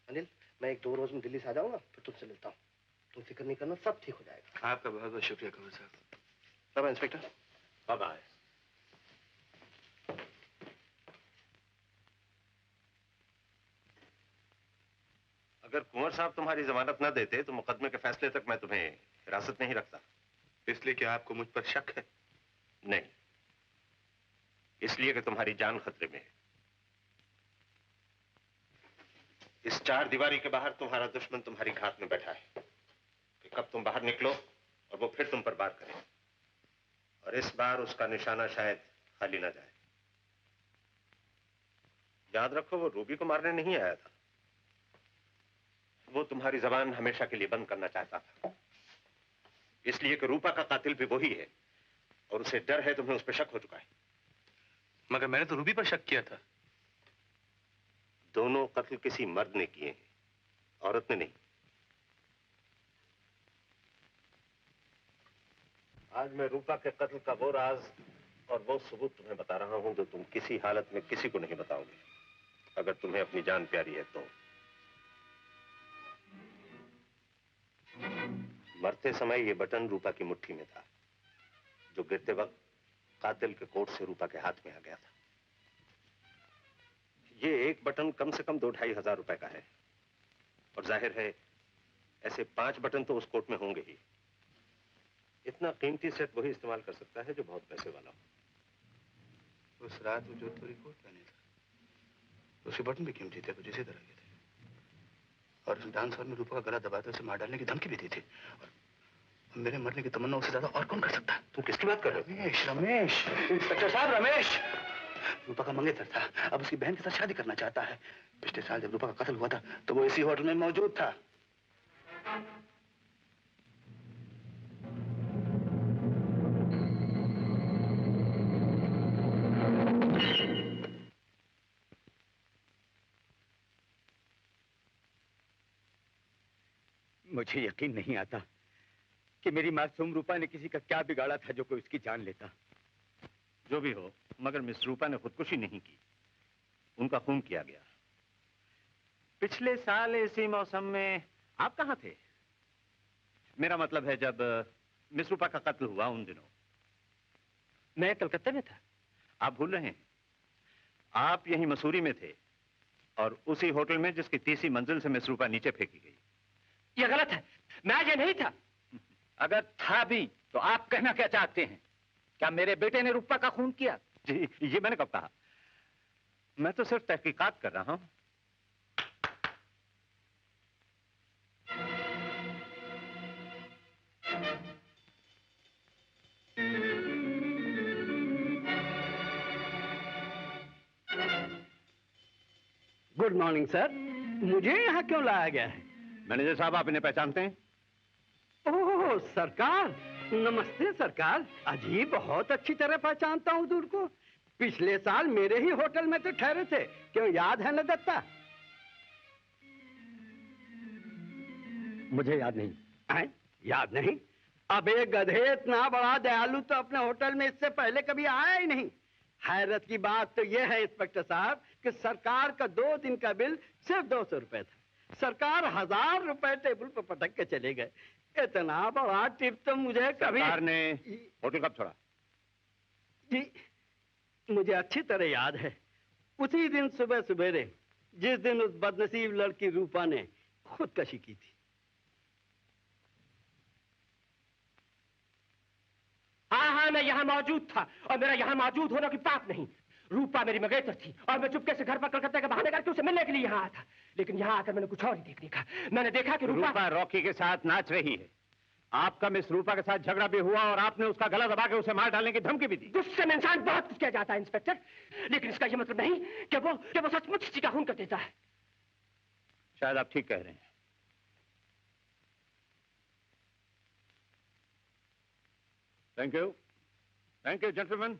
अनिल, मैं 1-2 रोज में दिल्ली से आ जाऊंगा, फिर तुमसे मिलता हूँ। तुम फिक्र नहीं करना, सब ठीक हो जाएगा। आपका बहुत बहुत शुक्रिया कुंवर साहब। Bye inspector. Bye bye. अगर कुंवर साहब तुम्हारी जमानत न देते तो मुकदमे के फैसले तक मैं तुम्हें हिरासत नहीं रखता। इसलिए कि आपको मुझ पर शक है? नहीं, इसलिए कि तुम्हारी जान खतरे में है। इस चार दीवारी के बाहर तुम्हारा दुश्मन तुम्हारी घात में बैठा है कि कब तुम बाहर निकलो और वो फिर तुम पर वार करे। और इस बार उसका निशाना शायद खाली ना जाए। याद रखो, वो रूबी को मारने नहीं आया था। वो तुम्हारी जबान हमेशा के लिए बंद करना चाहता था, इसलिए कि रूपा का कातिल भी वही है और उसे डर है तुम्हें उस पर शक हो चुका है। मगर मैंने तो रूबी पर शक किया था। दोनों कत्ल किसी मर्द ने किए हैं, औरत ने नहीं। आज मैं रूपा के कत्ल का वो राज और वो सबूत तुम्हें बता रहा हूं जो तुम किसी हालत में किसी को नहीं बताओगे, अगर तुम्हें अपनी जान प्यारी है तो। मरते समय ये बटन रूपा की मुट्ठी में था, जो गिरते वक्त कातिल के कोट से रूपा के हाथ में आ गया था। ये एक बटन कम से कम 2-2.5 हजार रुपए का है, और जाहिर है ऐसे 5 बटन तो उस कोट में होंगे ही। इतना कीमती सेट वही इस्तेमाल कर सकता है जो बहुत पैसे वाला हो। उस रात वो जो तोरी कोट पहने था, उसके बटन भी कीमती थे, कुछ इसी तरह के थे। और उस डांस हॉल में रूपा का गला दबाते उसे मार डालने की धमकी भी दी थी। और मेरे मरने की तमन्ना उससे ज्यादा और कौन कर सकता है? तुम किसकी बात कर रहे हो? रमेश, रमेश, इंस्पेक्टर साहब, रमेश। रूपा का मंगेतर था, अब उसकी बहन के साथ शादी करना चाहता है। पिछले साल जब रूपा का कत्ल हुआ था तो वो इसी होटल में मौजूद था। मुझे यकीन नहीं आता कि मेरी मासूम रूपा ने किसी का क्या बिगाड़ा था जो कोई उसकी जान लेता। जो भी हो, मगर मिस रूपा ने खुदकुशी नहीं की, उनका खून किया गया। पिछले साल इसी मौसम में आप कहाँ थे? मेरा मतलब है जब मिस रूपा का कत्ल हुआ उन दिनों। मैं कलकत्ता में था। आप भूल रहे हैं, आप यहीं मसूरी में थे और उसी होटल में जिसकी तीसरी मंजिल से मिस रूपा नीचे फेंकी गई। यह गलत है, मैं आज नहीं था। अगर था भी तो आप कहना क्या चाहते हैं? क्या मेरे बेटे ने रूपा का खून किया? जी, ये मैंने कब कहा? मैं तो सिर्फ तहकीकात कर रहा हूं। Good morning sir. मुझे यहाँ क्यों लाया गया है? मैनेजर साहब, आप इन्हें पहचानते हैं? ओह सरकार, नमस्ते सरकार। अजीब, बहुत अच्छी तरह पहचानता हूँ दूर को। पिछले साल मेरे ही होटल में तो ठहरे थे, क्यों याद है न दत्ता? मुझे याद नहीं है? याद नहीं? अब एक गधे इतना बड़ा दयालु तो अपने होटल में इससे पहले कभी आया ही नहीं। हैरत की बात तो यह है इंस्पेक्टर साहब कि सरकार का 2 दिन का बिल सिर्फ 200 रुपए था। सरकार 1000 रुपए टेबल पर पटक के चले गए। इतना बड़ा टिप तो मुझे कभी। सरकार ने होटल कब छोड़ा? जी मुझे अच्छी तरह याद है, उसी दिन सुबह सवेरे, जिस दिन उस बदनसीब लड़की रूपा ने खुदकशी की थी। हाँ, मैं यहाँ मौजूद था और मेरा यहाँ मौजूद होना की बात नहीं। रूपा मेरी मंगेतर थी और मैं चुपके से घर पर कलकत्ता के बहाने करके उसे मिलने के लिए यहाँ आया था। लेकिन यहाँ आकर मैंने कुछ और ही देख देखा। मैंने देखा कि रूपा रॉकी के साथ नाच रही है। आपका मिस रूपा के साथ झगड़ा भी हुआ और आपने उसका गला दबा के उसे मार डालने की धमकी भी दी। गुस्से में इंसान बहुत कुछ किया जाता है इंस्पेक्टर, लेकिन इसका यह मतलब नहीं कि वो सचमुच किसी का खून कर देता है। शायद आप ठीक कह रहे हैं। Thank you gentleman.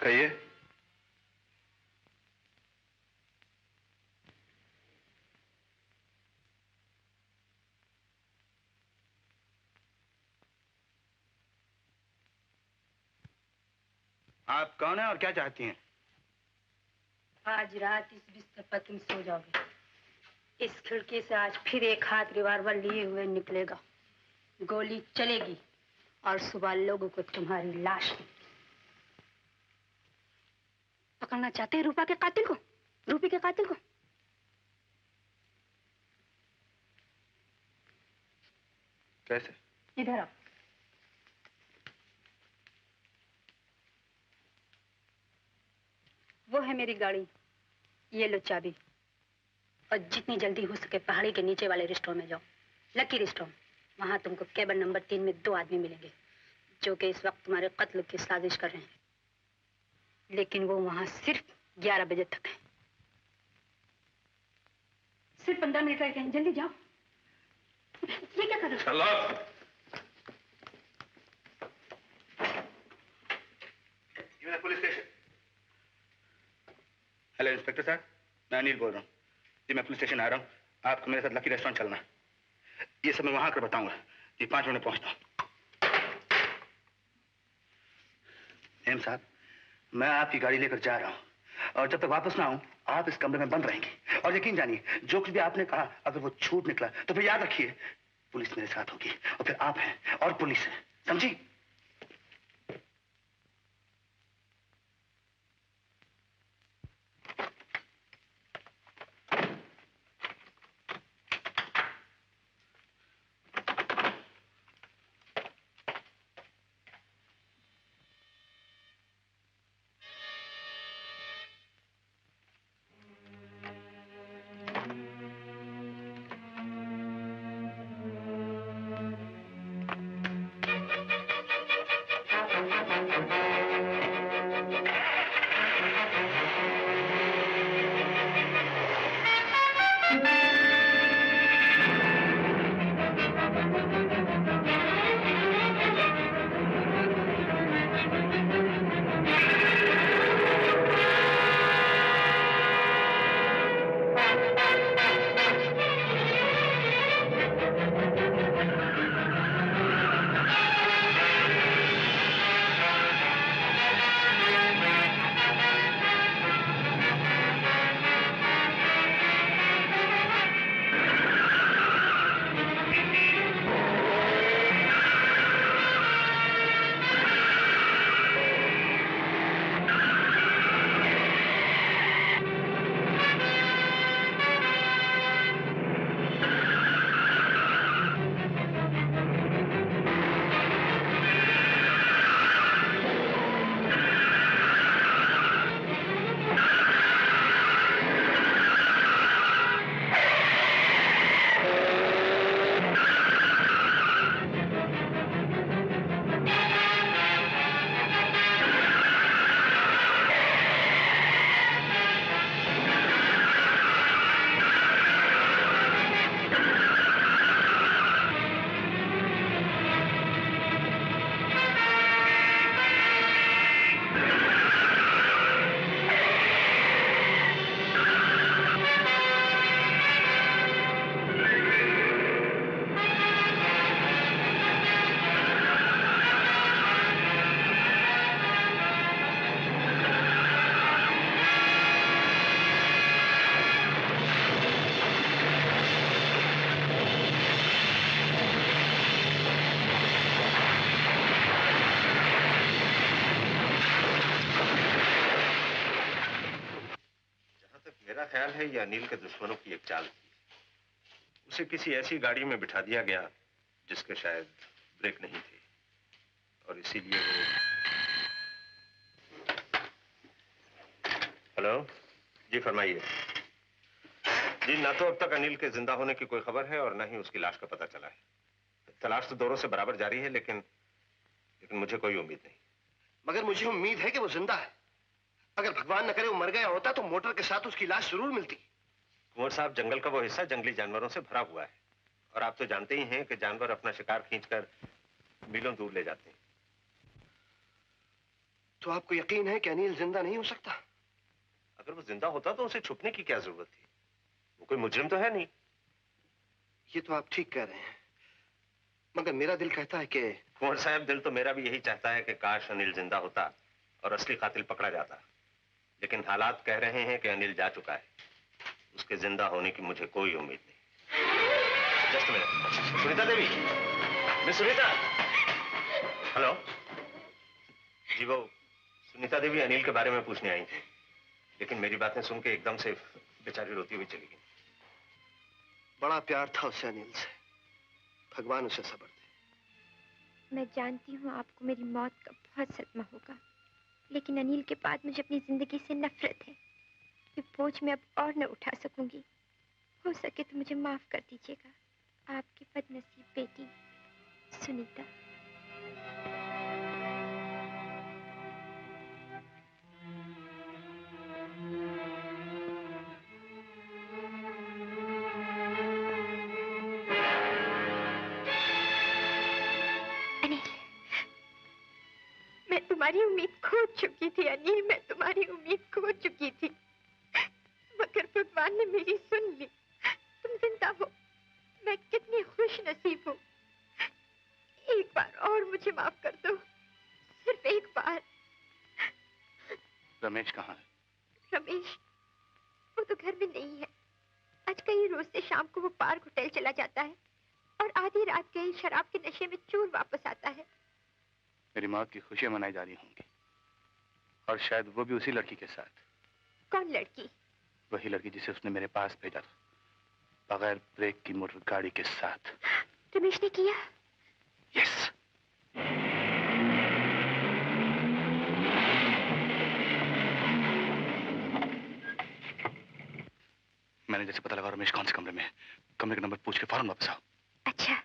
कहिए। आप कौन हैं और क्या चाहती हैं? आज रात इस बिस्तर पर तुम सो जाओगे। इस खिड़की से आज फिर एक हाथ रिवाल्वर लिए हुए निकलेगा। गोली चलेगी और सुबह लोगों को तुम्हारी लाश पकड़ना चाहते हैं रूपा के कातिल को, रूपी के कातिल को। कैसे? इधर आओ। वो है मेरी गाड़ी, ये लो चाबी। और जितनी जल्दी हो सके पहाड़ी के नीचे वाले रेस्टोरेंट में जाओ, लकी रेस्टोरेंट। वहां तुमको केबिन नंबर 3 में 2 आदमी मिलेंगे जो कि इस वक्त तुम्हारे कत्ल की साजिश कर रहे हैं, लेकिन वो वहां सिर्फ 11 बजे तक है। सिर्फ 15 मिनट रह गए हैं, जल्दी जाओ। ये क्या कर रहे हो? Police station. हेलो इंस्पेक्टर साहब, मैं अनिल बोल रहा हूँ जी। मैं पुलिस स्टेशन आ रहा हूँ, आपको मेरे साथ लकी रेस्टोरेंट चलना है। ये सब मैं वहां कर बताऊंगा जी। 5 मिनट में पहुंचता हूँ। एम साहब, मैं आपकी गाड़ी लेकर जा रहा हूँ और जब तक वापस ना आऊं आप इस कमरे में बंद रहेंगे। और यकीन जानिए, जो कुछ भी आपने कहा अगर वो झूठ निकला तो फिर याद रखिए पुलिस मेरे साथ होगी और फिर आप हैं और पुलिस है, समझी? ख्याल है ये अनिल के दुश्मनों की एक चाल थी। उसे किसी ऐसी गाड़ी में बिठा दिया गया जिसके शायद ब्रेक नहीं थे और इसीलिए वो। हेलो जी, फरमाइए। जी, ना तो अब तक अनिल के जिंदा होने की कोई खबर है और ना ही उसकी लाश का पता चला है। तलाश तो दौरों से बराबर जारी है, लेकिन मुझे कोई उम्मीद नहीं। मगर मुझे उम्मीद है कि वो जिंदा है। अगर भगवान न करे वो मर गया होता तो मोटर के साथ उसकी लाश जरूर मिलती। कुंवर साहब, जंगल का वो हिस्सा जंगली जानवरों से भरा हुआ है और आप तो जानते ही हैं कि जानवर अपना शिकार खींचकर मीलों दूर ले जाते हैं। तो आपको यकीन है कि अनिल जिंदा नहीं हो सकता? अगर वो जिंदा होता तो उसे छुपने की क्या जरूरत थी? वो कोई मुजरिम तो है नहीं। ये तो आप ठीक कह रहे हैं, मगर मेरा दिल कहता है कि। कुंवर साहब, दिल तो मेरा भी यही चाहता है कि काश अनिल जिंदा होता और असली कातिल पकड़ा जाता। लेकिन हालात कह रहे हैं कि अनिल जा चुका है। उसके जिंदा होने की मुझे कोई उम्मीद नहीं। Just minute. Sunita Devi, miss Sunita. Hello जी, वो सुनीता देवी अनिल के बारे में पूछने आई थी, लेकिन मेरी बातें सुन के एकदम से बेचारी रोती हुई चली गई। बड़ा प्यार था उसे अनिल से, भगवान उसे सब्र दे। मैं जानती हूँ आपको मेरी मौत का बहुत सदमा होगा, लेकिन अनिल के बाद मुझे अपनी जिंदगी से नफरत है। ये बोझ मैं अब और न उठा सकूंगी। हो सके तो मुझे माफ कर दीजिएगा। आपकी बदनसीब बेटी सुनीता। मैं तुम्हारी उम्मीद खो चुकी थी अनिल, मैं तुम्हारी उम्मीद खो चुकी थी, मगर भगवान ने मेरी सुन ली। तुम जिंदा हो, मैं कितनी खुश नसीब हूँ। एक बार और मुझे माफ कर दो, सिर्फ एक बार। रमेश कहाँ है? रमेश, वो तो घर में नहीं है। आज कई रोज से शाम को वो पार्क होटल चला जाता है और आधी रात गई शराब के नशे में चूर वापस आता है। मेरी मौत की खुशियां मनाई जा रही होंगी, और शायद वो भी उसी लड़की के साथ। कौन लड़की? वही लड़की जिसे उसने मेरे पास भेजा था, बगैर ब्रेक की मोटर गाड़ी के साथ। रमेश ने किया? यस। मैंने जैसे पता लगा रमेश कौन से कमरे में है, कमरे का नंबर पूछ के फौरन वापस आओ। अच्छा।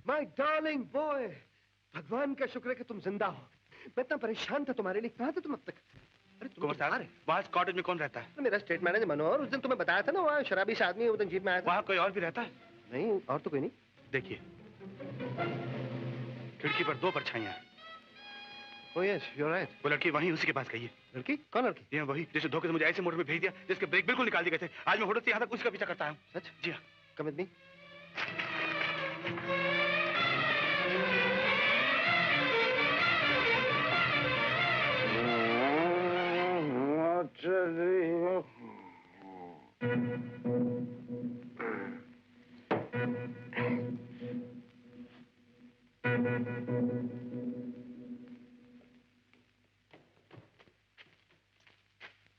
माय डार्लिंग बॉय, भगवान का शुक्र है कि तुम जिंदा हो। मैं इतना परेशान था तुम्हारे लिए। कहाँ थे तुम अब तक? अरे तुम वहाँ कॉटेज में कौन रहता है? तो मेरा स्टेट मैनेजर मनोहर। उस दिन तुम्हें बताया था ना, वहाँ शराबी से आदमी उस दिन जीप में आया था। वहाँ कोई और भी रहता है? नहीं, और तो कोई नहीं। देखिए, खिड़की पर दो परछाइयां हैं। Oh yes, you're right. वो लड़की वहीं उसी के पास गई है। लड़की? कौन लड़की? ये वही जिसे धोखे से मुझे ऐसे मोटर में भेज दिया जिसके ब्रेक बिल्कुल निकाल दिए गए थे। आज मैं होटल से यहाँ तक उसी का पीछा करता हूँ। सच? जी हाँ। Come with me.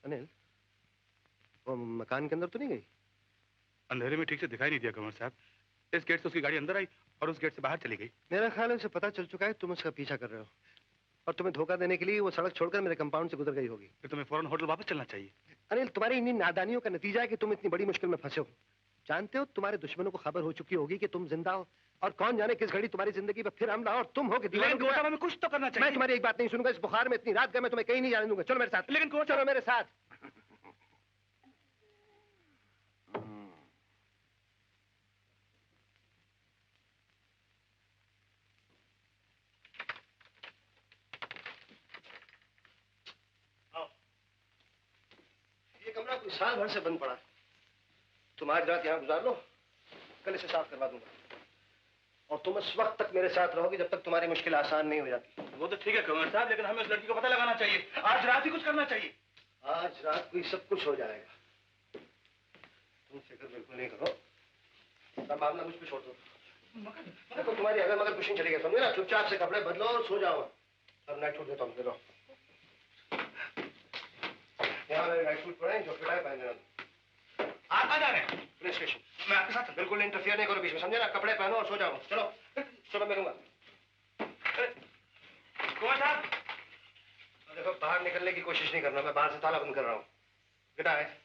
अनिल, वो मकान के अंदर तो नहीं गई? अंधेरे में ठीक से दिखाई नहीं दिया कमर साहब। इस गेट से उसकी गाड़ी अंदर आई और उस गेट से बाहर चली गई। मेरा ख्याल है उसे पता चल चुका है तुम उसका पीछा कर रहे हो, और तुम्हें धोखा देने के लिए वो सड़क छोड़कर मेरे कंपाउंड से गुजर गई होगी। फिर तुम्हें फौरन होटल वापस चलना चाहिए। अनिल, तुम्हारी इन्हीं नादानियों का नतीजा है कि तुम इतनी बड़ी मुश्किल में फंसे हो। जानते हो, तुम्हारे दुश्मनों को खबर हो चुकी होगी कि तुम जिंदा हो, और कौन जाने किस घड़ी तुम्हारी जिंदगी पर फिर हमला और तुम हो कि दीवार में कुछ तो करना चाहिए। मैं तुम्हारी एक बात नहीं सुनूंगा। इस बुखार में इतनी रात गए, मैं तुम्हें कहीं नहीं जाने दूंगा। चलो मेरे साथ। लेकिन चलो मेरे साथ। ये कमरा कोई साल भर से बंद पड़ा है। तुम आज रात यहाँ गुजार लो, कल इसे साफ करवा दूंगा। और तुम उस वक्त तक मेरे साथ रहोगे जब तक तुम्हारी मुश्किल आसान नहीं हो जाती। वो तो ठीक है कमर साहब, लेकिन हमें उस लड़की को पता लगाना चाहिए। आज रात ही कुछ करना चाहिए। आज रात को ही सब कुछ हो जाएगा। तुम फिक्र बिल्कुल नहीं करो, सब मामला मुझ पर छोड़ दो। देखो तुम्हारी अगर मगर कुछ नहीं चलेगा, समझे ना? चुपचाप से कपड़े बदलो और सो जाओ। अब नाइट सूट देता हूँ, दे दो। यहाँ मेरे नाइट सूट पड़े हैं, जो फिटा है पहन लेना। आप कहाँ जा रहे हैं? Police station. मैं आपके साथ। बिल्कुल इंटरफियर नहीं करो बीच में, समझे ना? कपड़े पहनो और सो जाओ। चलो सुबह मिलूंगा। कुमार साहब, देखो बाहर निकलने की कोशिश नहीं करना, मैं बाहर से ताला बंद कर रहा हूँ। Good night.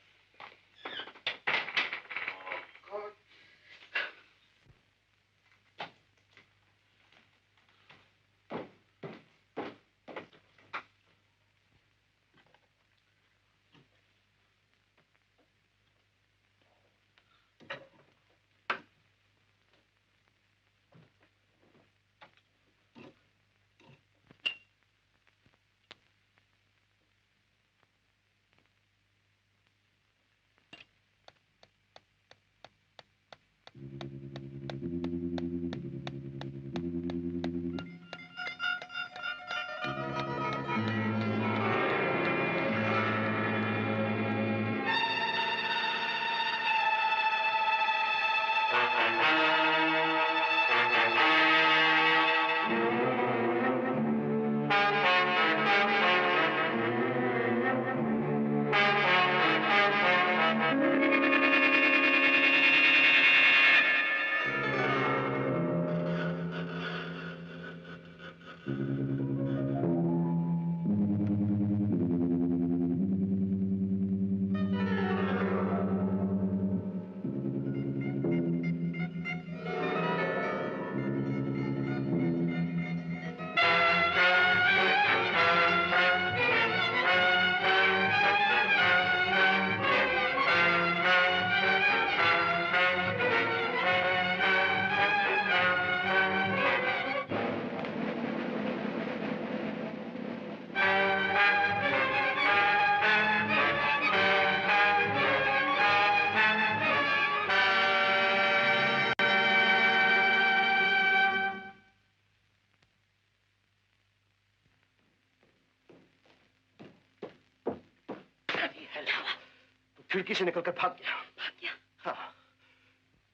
खिड़की से निकलकर भाग गया। हाँ,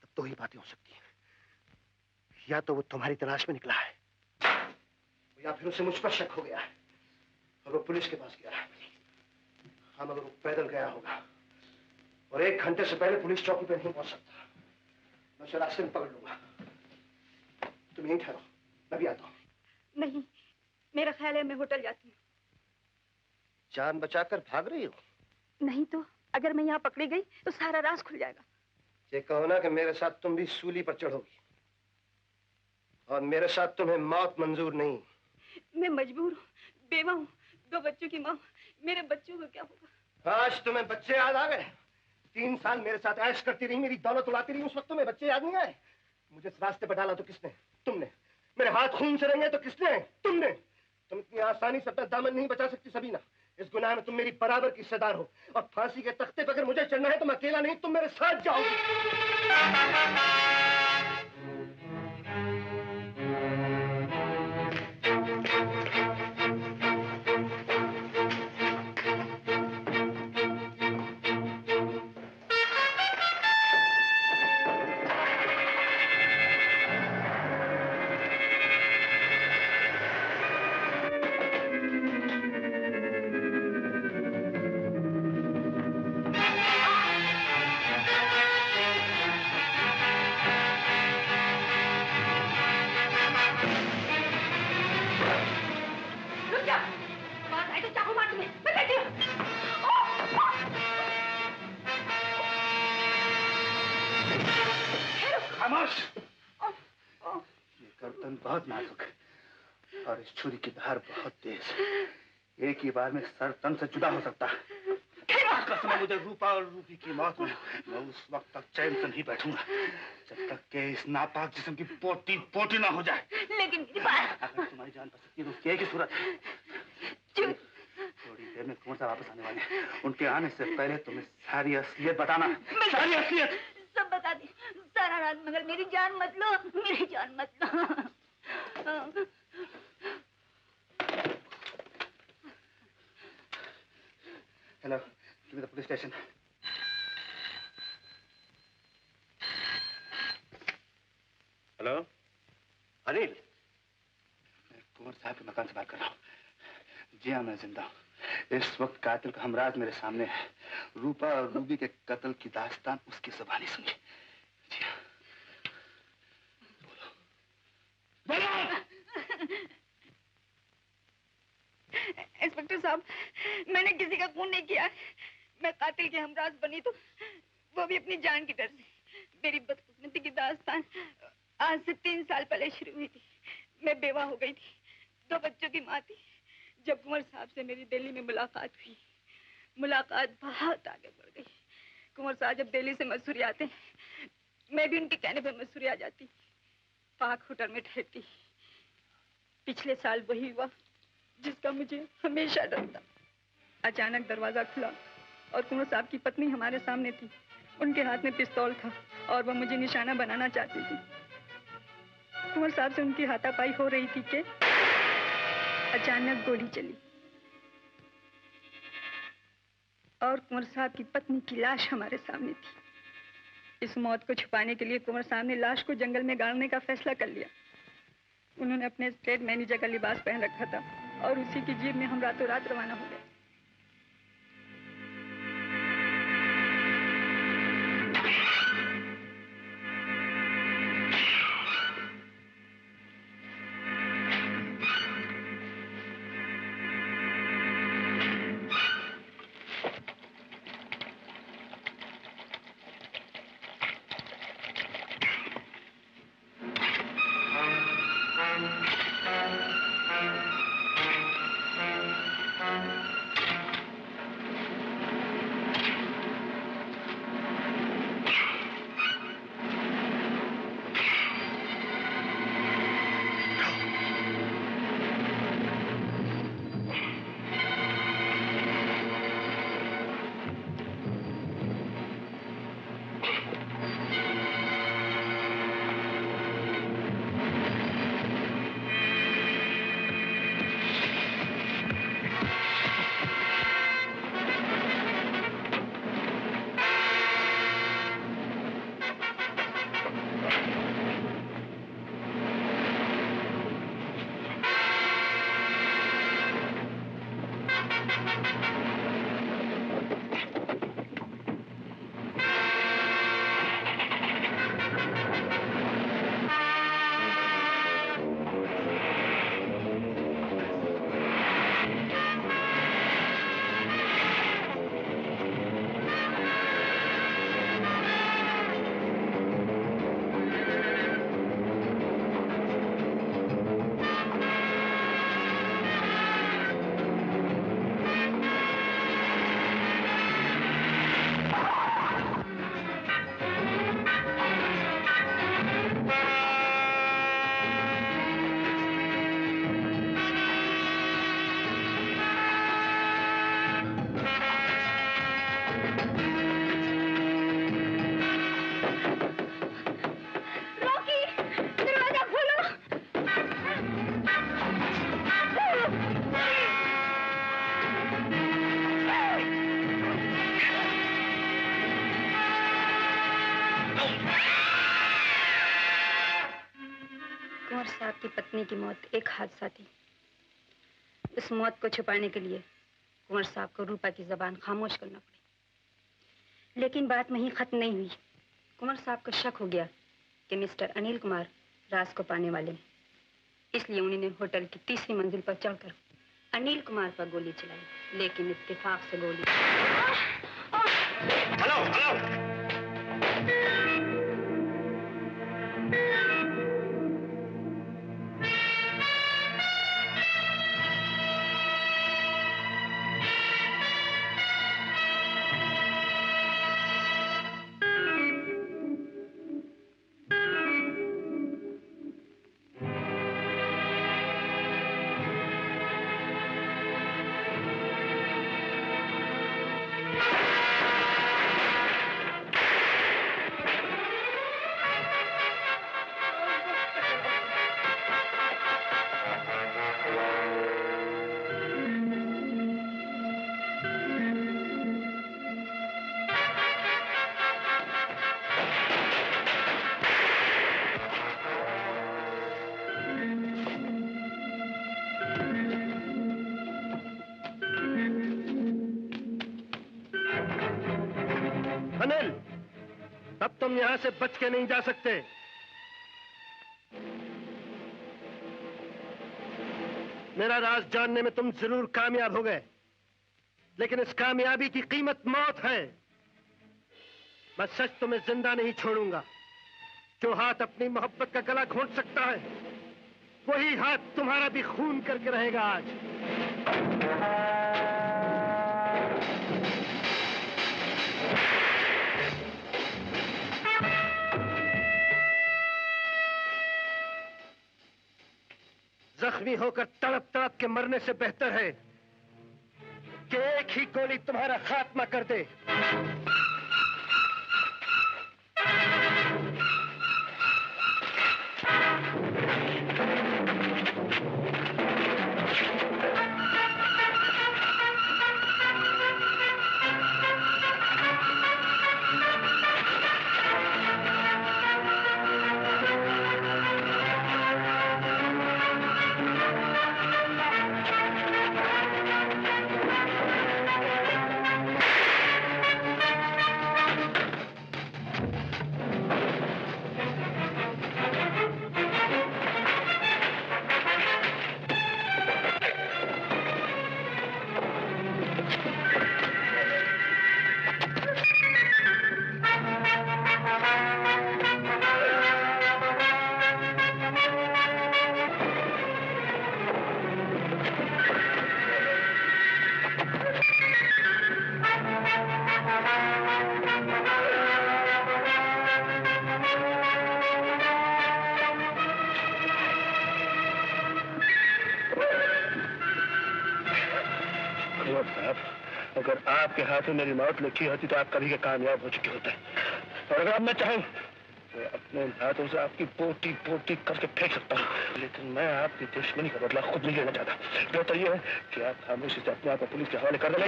तब दो ही बातें हो सकती हैं। या तो वो तुम्हारी तलाश में निकला है, या फिर उसे मुझ पर शक हो गया है और वो पुलिस के पास गया है। हाँ, मगर वो पैदल गया होगा और 1 घंटे से पहले पुलिस चौकी पर नहीं पहुंच सकता। मैं उसे रास्ते में पकड़ लूंगा। तुम यहीं ठहरो, मैं भी आता हूँ। नहीं, मेरा ख्याल है मैं होटल जाती हूँ। जान बचाकर भाग रही हो? नहीं तो अगर मैं यहाँ पकड़ी गई तो सारा राज खुल जाएगा। ये कहो ना कि मेरे साथ तुम भी सूली पर चढ़ोगी और मेरे साथ तुम्हें मौत मंजूर नहीं। मैं मजबूर हूँ, बेवा हूँ, 2 बच्चों की माँ। मेरे बच्चों को क्या होगा? आज तुम्हें बच्चे याद आ गए? 3 साल मेरे साथ ऐश करती रही, मेरी दौलत उड़ाती रही, उस वक्त तुम्हें बच्चे याद नहीं आए? मुझे इस रास्ते पर डाला तो किसने? तुमने। मेरे हाथ खून से रंगे तो किसने? तुमने। तुम इतनी आसानी से अपना दामन नहीं बचा सकती सबीना। इस गुनाह में तुम मेरी बराबर की हिस्सेदार हो और फांसी के तख्ते पर अगर मुझे चढ़ना है तो मैं अकेला नहीं, तुम मेरे साथ जाओगी। बहुत नाजुक है और इस छुरी की धार बहुत तेज। एक ही बार में सर तन से जुदा हो सकता है। कसम है मुझे रूपा और रूपी की मौत में मैं उस वक्त तक चैन से नहीं बैठूंगा जब तक के इस नापाक जिस्म की पोटी पोटी ना हो जाए। लेकिन मेरी बात, अगर तुम्हारी जान बच सकती है तो उसकी एक ही सूरत है। थोड़ी देर में कौन सा वापस आने वाले हैं। उनके आने से पहले तुम्हें सारी असलियत बताना। सारी असलियत सब बता दी। सारा रात मगर मेरी जान मत लो, मेरी जान मत लो। Hello, give me the police station. Hello, Anil. Kunwar साहब के मकान से बात कर रहा हूँ। जी हाँ, मैं जिंदा हूँ। इस वक्त कातिल का हमराज मेरे सामने है। रूपा और रूबी के कत्ल की दास्तान उसकी ज़बानी सुनिए। जी हाँ। बोलो। इंस्पेक्टर साहब, मैंने किसी का खून नहीं किया। मैं कातिल के हमराज बनी तो वो भी अपनी जान की डर से। मेरी बदकिस्मती की दास्तान आज से 3 साल पहले शुरू हुई थी। मैं बेवा हो गई थी, 2 बच्चों की माँ थी। जब कुंवर साहब से मेरी दिल्ली में मुलाकात हुई, मुलाकात बहुत आगे बढ़ गई। कुंवर साहब जब दिल्ली से मसूरी आते, मैं भी उनके कहने पर मसूरी आ जाती, पाक होटल में ठहरती। पिछले साल वही हुआ जिसका मुझे हमेशा डर था। अचानक दरवाजा खुला और कुंवर साहब की पत्नी हमारे सामने थी। उनके हाथ में पिस्तौल था और वह मुझे निशाना बनाना चाहती थी। कुंवर साहब से उनकी हाथापाई हो रही थी कि अचानक गोली चली और कुंवर साहब की पत्नी की लाश हमारे सामने थी। इस मौत को छुपाने के लिए कुंवर साहब ने लाश को जंगल में गाड़ने का फैसला कर लिया। उन्होंने अपने स्टेट मैनेजर का लिबास पहन रखा था और उसी की जीप में हम रातों रात रवाना हो गए। की पत्नी की मौत एक हादसा थी। इस मौत को छुपाने के लिए कुंवर साहब को रूपा की जबान खामोश करना पड़ी। लेकिन बात वहीं खत्म नहीं हुई। कुंवर साहब को शक हो गया कि मिस्टर अनिल कुमार राज को पाने वाले हैं। इसलिए उन्होंने होटल की 3री मंजिल पर चढ़कर अनिल कुमार पर गोली चलाई, लेकिन इत्तेफाक से गोली हेलो हेलो अनिल, तब तुम यहां से बच के नहीं जा सकते। मेरा राज जानने में तुम जरूर कामयाब हो गए, लेकिन इस कामयाबी की कीमत मौत है। मैं सच तुम्हें जिंदा नहीं छोड़ूंगा। जो हाथ अपनी मोहब्बत का गला घोंट सकता है, वही हाथ तुम्हारा भी खून करके रहेगा आज। जख्मी होकर तड़प तड़प के मरने से बेहतर है कि एक ही गोली तुम्हारा खात्मा कर दे। अगर आपके हाथों मेरी मौत लिखी होती तो आप कभी के कामयाब हो चुके होते। और अगर अब मैं चाहूं तो अपने हाथों से आपकी पोटी पोटी करके फेंक सकता हूं, लेकिन मैं आपकी दुश्मनी का बदला खुद नहीं लेना चाहता। बेहतर ये है कि आप खामोशी से अपने आप को पुलिस के हवाले कर दें,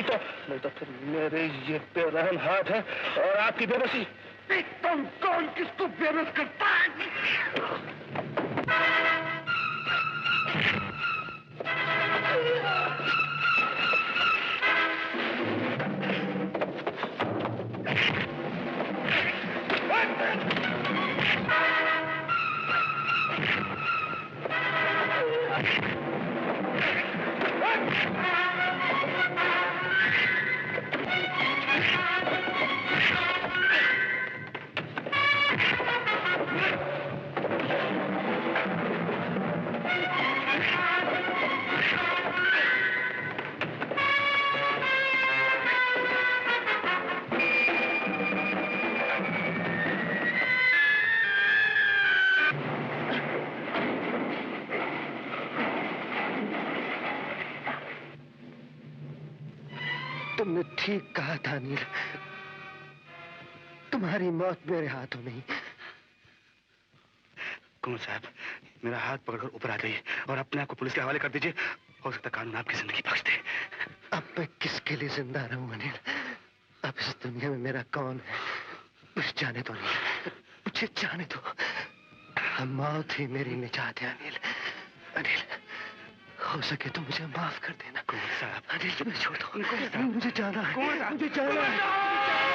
नहीं तो फिर मेरे ये बेरहम हाथ है और आपकी बेबसी। तुम कौन किसको बेबस करता है? तुमने ठीक कहा था अनिल, तुम्हारी मौत मेरे हाथों नहीं। कुंवर साहब, मेरा हाथ पकड़कर ऊपर आ जाइए और अपने आप को पुलिस के हवाले कर दीजिए। हो सकता कानून आपकी जिंदगी बख्श दे। अब मैं किसके लिए जिंदा रहूं अनिल? अब इस दुनिया में मेरा कौन है? मुझे जाने दो अनिल, मुझे जाने दो। मौत ही मेरी निजात है अनिल। अनिल, हो सके तो मुझे माफ कर देना। कुंवर साहब, अनिल, तुम्हें छोड़ दो। मुझे जाना है, मुझे जाना है।